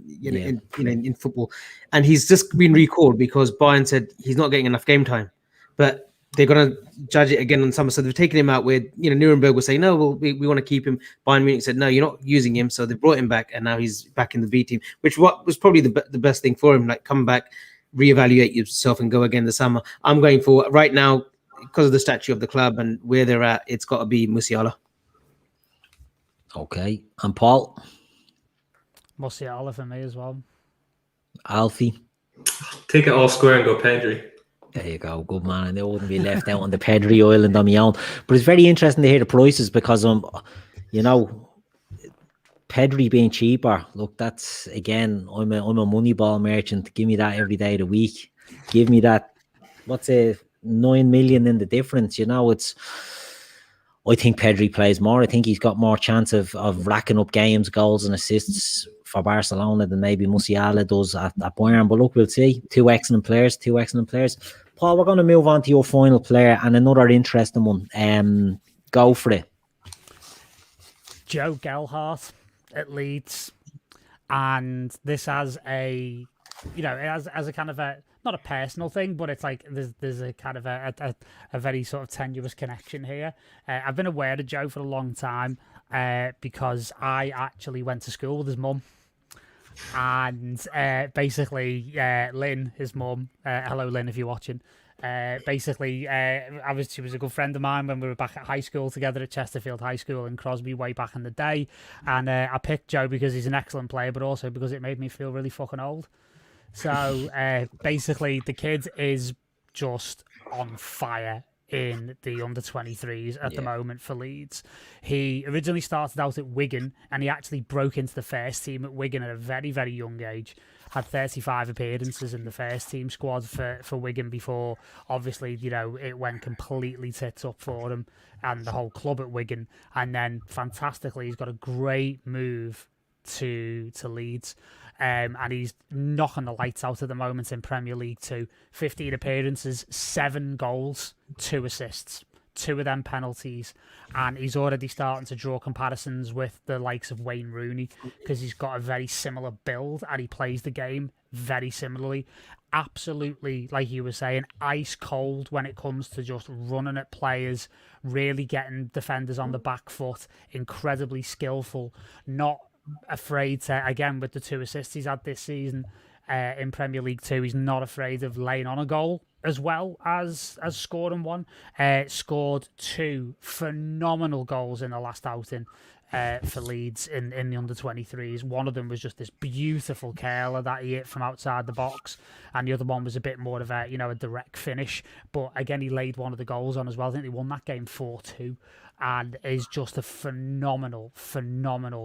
Speaker 2: football, and he's just been recalled because Bayern said he's not getting enough game time, but they're going to judge it again on summer. So they've taken him out where, Nuremberg was saying, no, we want to keep him. Bayern Munich said, no, you're not using him. So they brought him back, and now he's back in the B team, which was probably the best thing for him. Like, come back, reevaluate yourself and go again this summer. I'm going for right now, because of the statue of the club and where they're at, it's got to be Musiala.
Speaker 1: Okay. And Paul?
Speaker 3: Musiala for me as well.
Speaker 1: Alfie?
Speaker 4: Take it all square and go Pedri.
Speaker 1: There you go, good man. And they wouldn't be left out on the Pedri island on my own. But it's very interesting to hear the prices because Pedri being cheaper, look, that's again, I'm a money ball merchant. Give me that every day of the week. Give me that. What's 9 million in the difference? You know, I think Pedri plays more. I think he's got more chance of racking up games, goals, and assists for Barcelona than maybe Musiala does at Bayern. But look, we'll see. Two excellent players. Paul, we're going to move on to your final player and another interesting one. Go for it.
Speaker 3: Joe Gelhardt at Leeds, and this has a, it has a kind of a, not a personal thing, but it's like there's a kind of a very sort of tenuous connection here. I've been aware of Joe for a long time because I actually went to school with his mum. And basically, Lynn, his mum, hello Lynn if you're watching, she was a good friend of mine when we were back at high school together at Chesterfield High School in Crosby way back in the day. And I picked Joe because he's an excellent player, but also because it made me feel really fucking old. So basically, the kid is just on fire in the under-23s at the moment for Leeds. He originally started out at Wigan, and he actually broke into the first team at Wigan at a very, very young age. Had 35 appearances in the first team squad for Wigan before, obviously, it went completely tits up for him and the whole club at Wigan. And then, fantastically, he's got a great move to Leeds. And he's knocking the lights out at the moment in Premier League 2. 15 appearances, 7 goals, 2 assists, 2 of them penalties. And he's already starting to draw comparisons with the likes of Wayne Rooney because he's got a very similar build and he plays the game very similarly. Absolutely, like you were saying, ice cold when it comes to just running at players, really getting defenders on the back foot, incredibly skillful, not afraid to, again, with the 2 assists he's had this season in Premier League 2, he's not afraid of laying on a goal as well as scoring one. Scored 2 phenomenal goals in the last outing for Leeds in the under-23s. One of them was just this beautiful curler that he hit from outside the box, and the other one was a bit more of a direct finish. But again, he laid one of the goals on as well. I think they won that game 4-2. And is just a phenomenal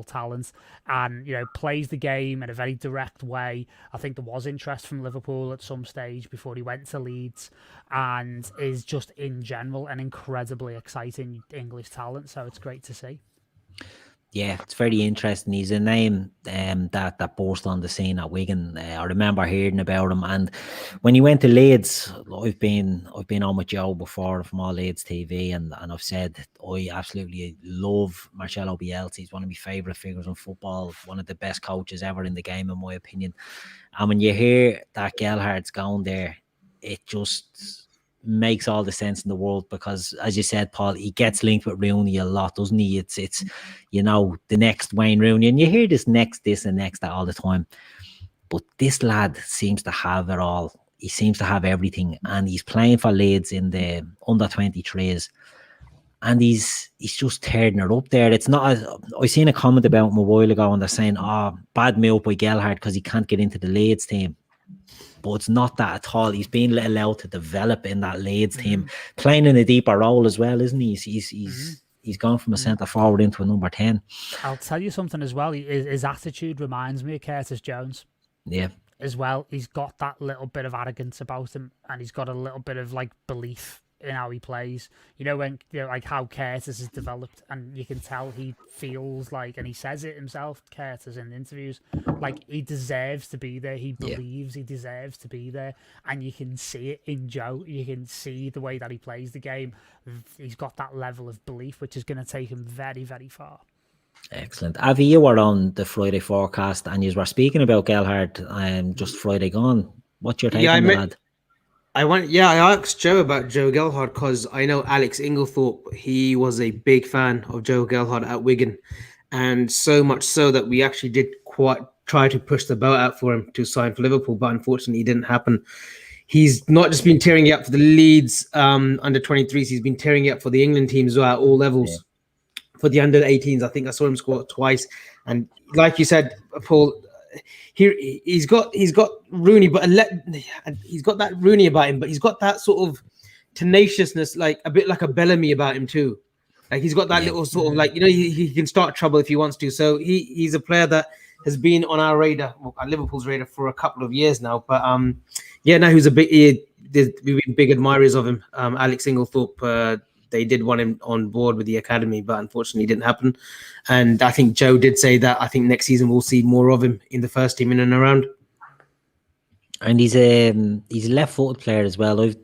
Speaker 3: talent, and plays the game in a very direct way. I think there was interest from Liverpool at some stage before he went to Leeds, and is just in general an incredibly exciting English talent. So it's great to see.
Speaker 1: Yeah, it's very interesting. He's a name that burst on the scene at Wigan. I remember hearing about him, and when he went to Leeds, I've been on with Joe before from all Leeds TV, and I've said I absolutely love Marcelo Bielsa. He's one of my favourite figures in football, one of the best coaches ever in the game, in my opinion. And when you hear that Gelhardt's going there, it just makes all the sense in the world, because as you said, Paul, he gets linked with Rooney a lot, doesn't he? It's the next Wayne Rooney, and you hear this and next that all the time, but this lad seems to have it all. He seems to have everything, and he's playing for Leeds in the under-23s, and he's just tearing it up there. It's not I seen a comment about him a while ago, and they're saying, bad move by Gelhardt because he can't get into the Leeds team. But it's not that at all. He's being allowed to develop in that Leeds team, playing in a deeper role as well, isn't he? He's gone from a centre forward into a number 10.
Speaker 3: I'll tell you something as well. His attitude reminds me of Curtis Jones.
Speaker 1: Yeah.
Speaker 3: As well, he's got that little bit of arrogance about him, and he's got a little bit of belief in how he plays. When how Curtis has developed, and you can tell he feels like, and he says it himself, Curtis, in interviews, like he deserves to be there. He believes he deserves to be there, and you can see it in Joe. You can see the way that he plays the game. He's got that level of belief, which is going to take him very, very far.
Speaker 1: Excellent. Avy, you were on the Friday forecast, and you were speaking about Gelhardt just Friday gone. What's your take on the lad?
Speaker 2: I asked Joe about Joe Gelhardt because I know Alex Inglethorpe, he was a big fan of Joe Gelhardt at Wigan, and so much so that we actually did quite try to push the boat out for him to sign for Liverpool, but unfortunately it didn't happen. He's not just been tearing it up for the Leeds under 23s, he's been tearing it up for the England teams as well at all levels. Yeah. For the under 18s, I think I saw him score twice, and like you said, Paul, he's got Rooney, but he's got that Rooney about him, but he's got that sort of tenaciousness, like a bit like a Bellamy about him too. Like he's got that little sort of like, he can start trouble if he wants to. So he's a player that has been on our radar, on Liverpool's radar for a couple of years now. But now he's we've been big admirers of him. Alex Inglethorpe, they did want him on board with the academy, but unfortunately it didn't happen. And I think Joe did say that I think next season we'll see more of him in the first team in and around.
Speaker 1: And he's a left-footed player as well. I've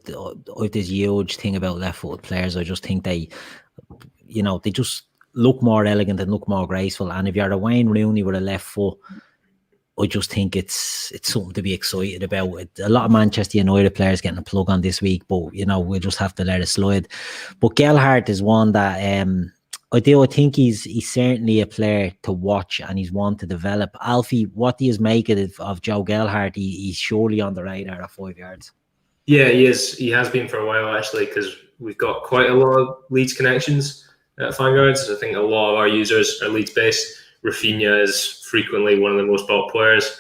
Speaker 1: this huge thing about left-footed players. I just think they just look more elegant and look more graceful. And if you're a Wayne Rooney with a left foot, I just think it's something to be excited about. A lot of Manchester United players getting a plug on this week, but we'll just have to let it slide. But Gelhardt is one that I think he's certainly a player to watch, and he's one to develop. Alfie, what do you make of Joe Gelhardt? He's surely on the radar at 5 yards.
Speaker 4: Yeah, he is. He has been for a while actually, because we've got quite a lot of Leeds connections at 5 yards. I think a lot of our users are Leeds based. Rafinha is frequently one of the most bought players.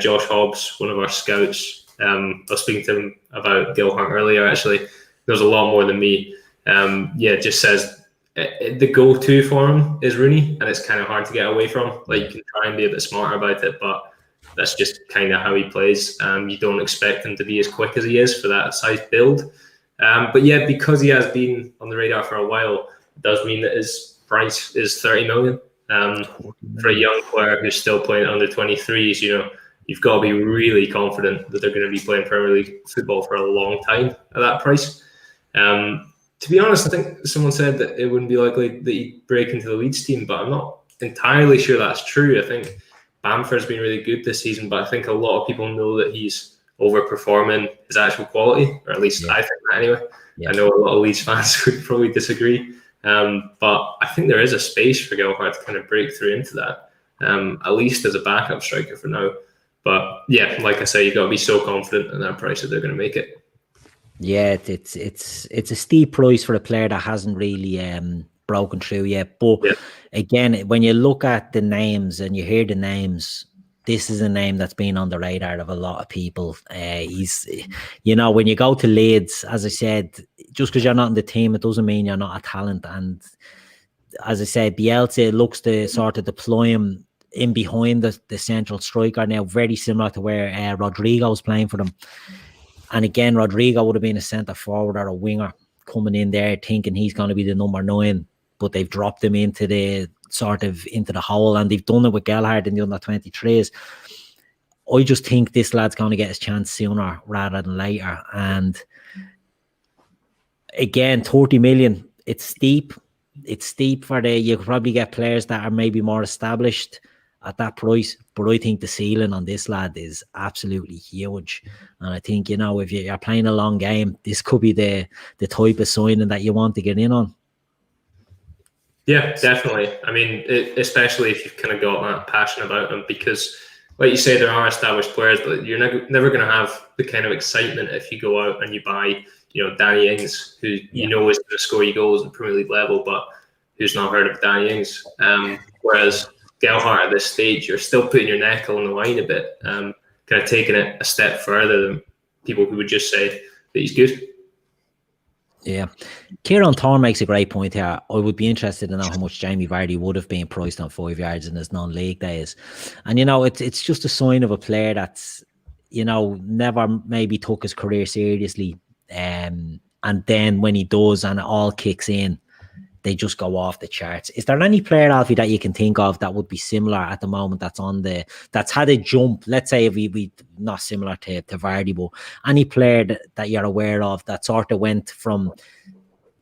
Speaker 4: Josh Hobbs, one of our scouts. I was speaking to him about Gelhardt earlier actually. There's a lot more than me. It just says the go-to for him is Rooney, and it's kind of hard to get away from. Like, you can try and be a bit smarter about it, but that's just kind of how he plays. You don't expect him to be as quick as he is for that size build. But yeah, because he has been on the radar for a while, it does mean that his price is 30 million. For a young player who's still playing under 23s, you've got to be really confident that they're going to be playing Premier League football for a long time at that price. To be honest, I think someone said that it wouldn't be likely that he'd break into the Leeds team, but I'm not entirely sure that's true. I think Bamford's been really good this season, but I think a lot of people know that he's overperforming his actual quality, or at least I think that anyway. Yeah. I know a lot of Leeds fans would probably disagree, but I think there is a space for Gelhardt to kind of break through into that, at least as a backup striker for now. But yeah, like I say, you've got to be so confident in that price that they're going to make it.
Speaker 1: Yeah, it's a steep price for a player that hasn't really broken through yet. But again, when you look at the names and you hear the names, this is a name that's been on the radar of a lot of people. He's, when you go to Leeds, as I said, just because you're not in the team, it doesn't mean you're not a talent. And as I said, Bielsa looks to sort of deploy him in behind the central striker now, very similar to where Rodrigo was playing for them. And again, Rodrigo would have been a centre forward or a winger coming in there thinking he's going to be the number 9, but they've dropped him into the hole, and they've done it with Gelhardt in the under-23s. I just think this lad's going to get his chance sooner rather than later. And again, 30 million, it's steep. It's steep you could probably get players that are maybe more established at that price, but I think the ceiling on this lad is absolutely huge. And I think, if you're playing a long game, this could be the type of signing that you want to get in on.
Speaker 4: Yeah, definitely. I mean, especially if you've kind of got that passion about them, because like you say, there are established players, but you're never going to have the kind of excitement if you go out and you buy, Danny Ings, who is going to score you goals at Premier League level, but who's not heard of Danny Ings. Whereas Gelhardt at this stage, you're still putting your neck on the line a bit, kind of taking it a step further than people who would just say that he's good.
Speaker 1: Yeah. Kieran Thorne makes a great point here. I would be interested to know how much Jamie Vardy would have been priced on 5 yards in his non-league days. And, it's just a sign of a player that's, never maybe took his career seriously. And then when he does and it all kicks in, they just go off the charts. Is there any player, Alfie, that you can think of that would be similar at the moment that's had a jump? Let's say we not similar to Vardy, but any player that you're aware of that sort of went from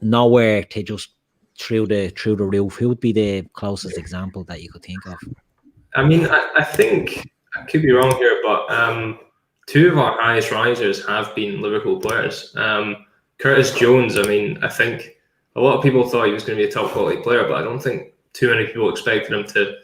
Speaker 1: nowhere to just through the roof? Who would be the closest example that you could think of?
Speaker 4: I mean, I think I could be wrong here, but 2 of our highest risers have been Liverpool players. Curtis Jones, I mean, I think a lot of people thought he was going to be a top quality player, but I don't think too many people expected him to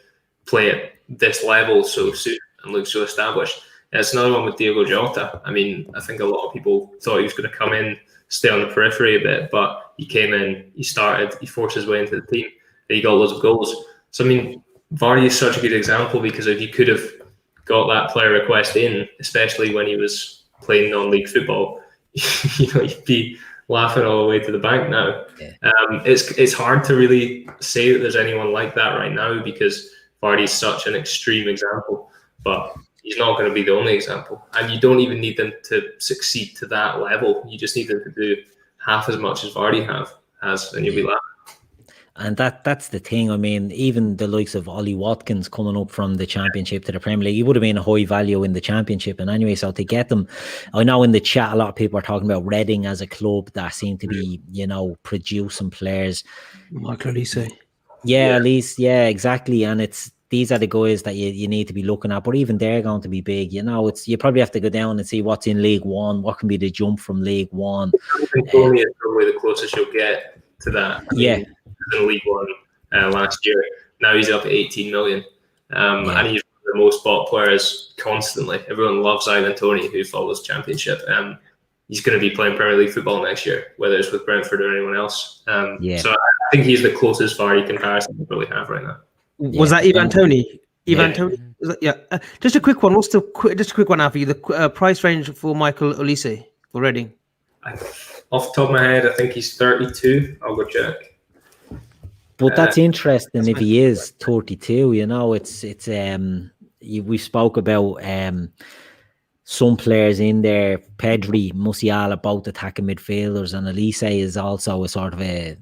Speaker 4: play at this level so soon and look so established. And it's another one with Diogo Jota. I mean, I think a lot of people thought he was going to come in, stay on the periphery a bit, but he came in, he started, he forced his way into the team, and he got loads of goals. So, I mean, Vardy is such a good example, because if you could have got that player request in, especially when he was playing non-league football, you'd be laughing all the way to the bank now.
Speaker 1: Yeah.
Speaker 4: It's hard to really say that there's anyone like that right now because Vardy's such an extreme example, but he's not going to be the only example. And you don't even need them to succeed to that level. You just need them to do half as much as Vardy has, and you'll be laughing.
Speaker 1: And that's the thing. I mean, even the likes of Ollie Watkins coming up from the Championship to the Premier League, he would have been a high value in the Championship. And anyway, so to get them, I know in the chat a lot of people are talking about Reading as a club that seem to be, producing players.
Speaker 2: Michael Olise.
Speaker 1: Yeah, at least, yeah, exactly. And these are the guys that you need to be looking at. But even they're going to be big. You probably have to go down and see what's in League One, what can be the jump from League One.
Speaker 4: I think Tony is probably the closest you'll get to that. In League One last year. Now he's up at 18 million. And he's one of the most bought players constantly. Everyone loves Ivan Toney, who follows Championship. He's going to be playing Premier League football next year, whether it's with Brentford or anyone else. So I think he's the closest Vardy comparison we probably have right now.
Speaker 2: Was that Ivan Toney? Toney? Just a quick one. Just a quick one, Alfie. The price range for Michael Olise for Reading?
Speaker 4: Off the top of my head, I think he's 32. I'll go check.
Speaker 1: But that's interesting if he is 32. We spoke about some players in there. Pedri, Musiala, both attacking midfielders, and Olise is also a sort of an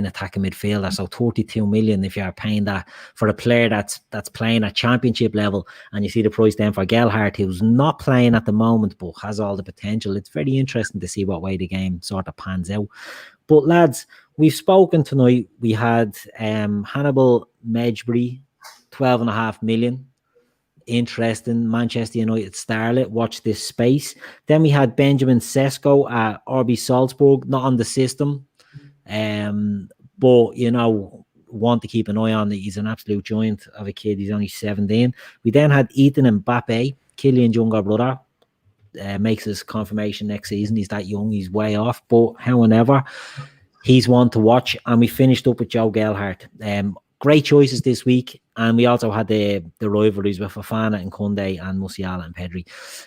Speaker 1: attacking midfielder. So 32 million, if you're paying that for a player that's playing at Championship level, and you see the price then for Gelhardt, who's not playing at the moment but has all the potential. It's very interesting to see what way the game sort of pans out. But lads, we've spoken tonight. We had Hannibal Mejbri, 12.5 million. Interesting. Manchester United starlet. Watch this space. Then we had Benjamin Sesko at RB Salzburg, not on the system. But, want to keep an eye on it. He's an absolute giant of a kid. He's only 17. We then had Ethan Mbappe, Kylian's younger brother. Makes his confirmation next season. He's that young. He's way off. But however, he's one to watch. And we finished up with Joe Gelhardt. Great choices this week. And we also had the rivalries with Fofana and Kounde and Musiala and Pedri.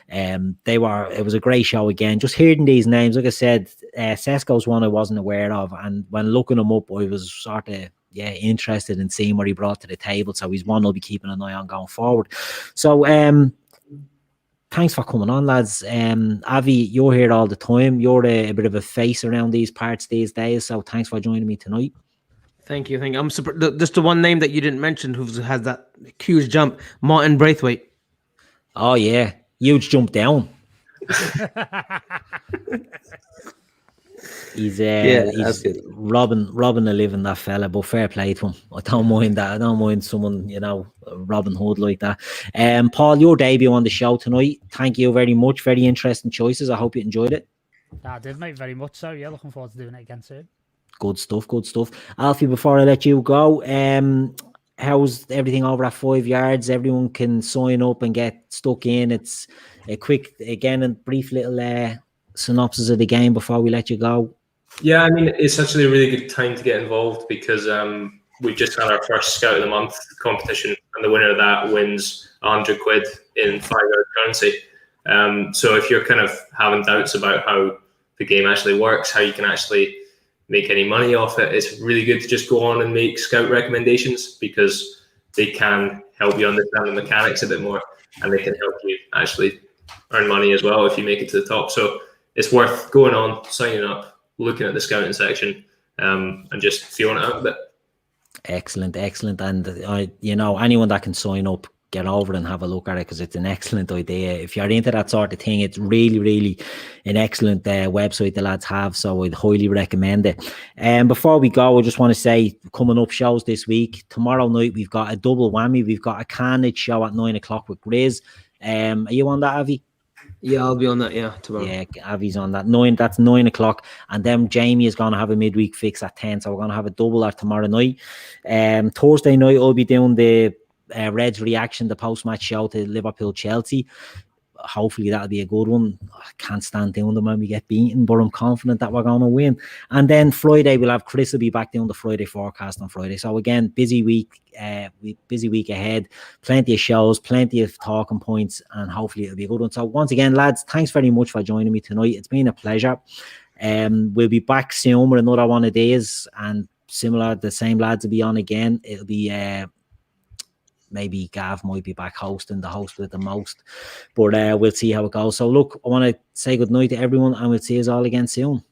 Speaker 1: It was a great show again. Just hearing these names, like I said, Sesko's one I wasn't aware of. And when looking him up, I was sort of interested in seeing what he brought to the table. So he's one I'll be keeping an eye on going forward. So thanks for coming on, lads. Avi, you're here all the time. You're a bit of a face around these parts these days. So thanks for joining me tonight.
Speaker 2: Thank you. I'm just the one name that you didn't mention who has that huge jump, Martin Braithwaite.
Speaker 1: Oh yeah, huge jump down. He's robbing a living, that fella, but fair play to him. I don't mind that. I don't mind someone, Robin Hood like that. Paul, your debut on the show tonight. Thank you very much. Very interesting choices. I hope you enjoyed it.
Speaker 3: I did, mate, very much so. Yeah, looking forward to doing it again soon.
Speaker 1: Good stuff. Alfie, before I let you go, how's everything over at 5 yards? Everyone can sign up and get stuck in. It's a quick, again, and brief little synopsis of the game before we let you go.
Speaker 4: Yeah, I mean, it's actually a really good time to get involved because we just had our first Scout of the Month competition, and the winner of that wins 100 quid in 5-yard currency. So if you're kind of having doubts about how the game actually works, how you can actually make any money off it, it's really good to just go on and make Scout recommendations because they can help you understand the mechanics a bit more, and they can help you actually earn money as well if you make it to the top. So it's worth going on, signing up, looking at the scouting section, and just feeling it out a bit. Excellent.
Speaker 1: And anyone that can sign up, get over and have a look at it because it's an excellent idea. If you're into that sort of thing, it's really, really an excellent website the lads have. So I'd highly recommend it. And before we go, I just want to say, coming up shows this week. Tomorrow night we've got a double whammy. We've got a Carnage show at 9 o'clock with Grizz. Are you on that, Avi?
Speaker 2: Yeah, I'll be on that, tomorrow.
Speaker 1: Yeah, Avi's on that. That's 9 o'clock. And then Jamie is going to have a midweek fix at 10. So we're going to have a double tomorrow night. Thursday night, I'll be doing the Reds reaction, the post-match show to Liverpool-Chelsea. Hopefully that'll be a good one. I can't stand doing them when we get beaten, but I'm confident that we're going to win. And then Friday, we'll have Chris will be back doing the Friday forecast on Friday. So again, busy week ahead. Plenty of shows, plenty of talking points, and hopefully it'll be a good one. So once again, lads, thanks very much for joining me tonight. It's been a pleasure. We'll be back soon with another one of these, and similar, the same lads will be on again. It'll be maybe Gav might be back hosting, the host with the most, but we'll see how it goes. So look, I want to say good night to everyone, and we'll see us all again soon.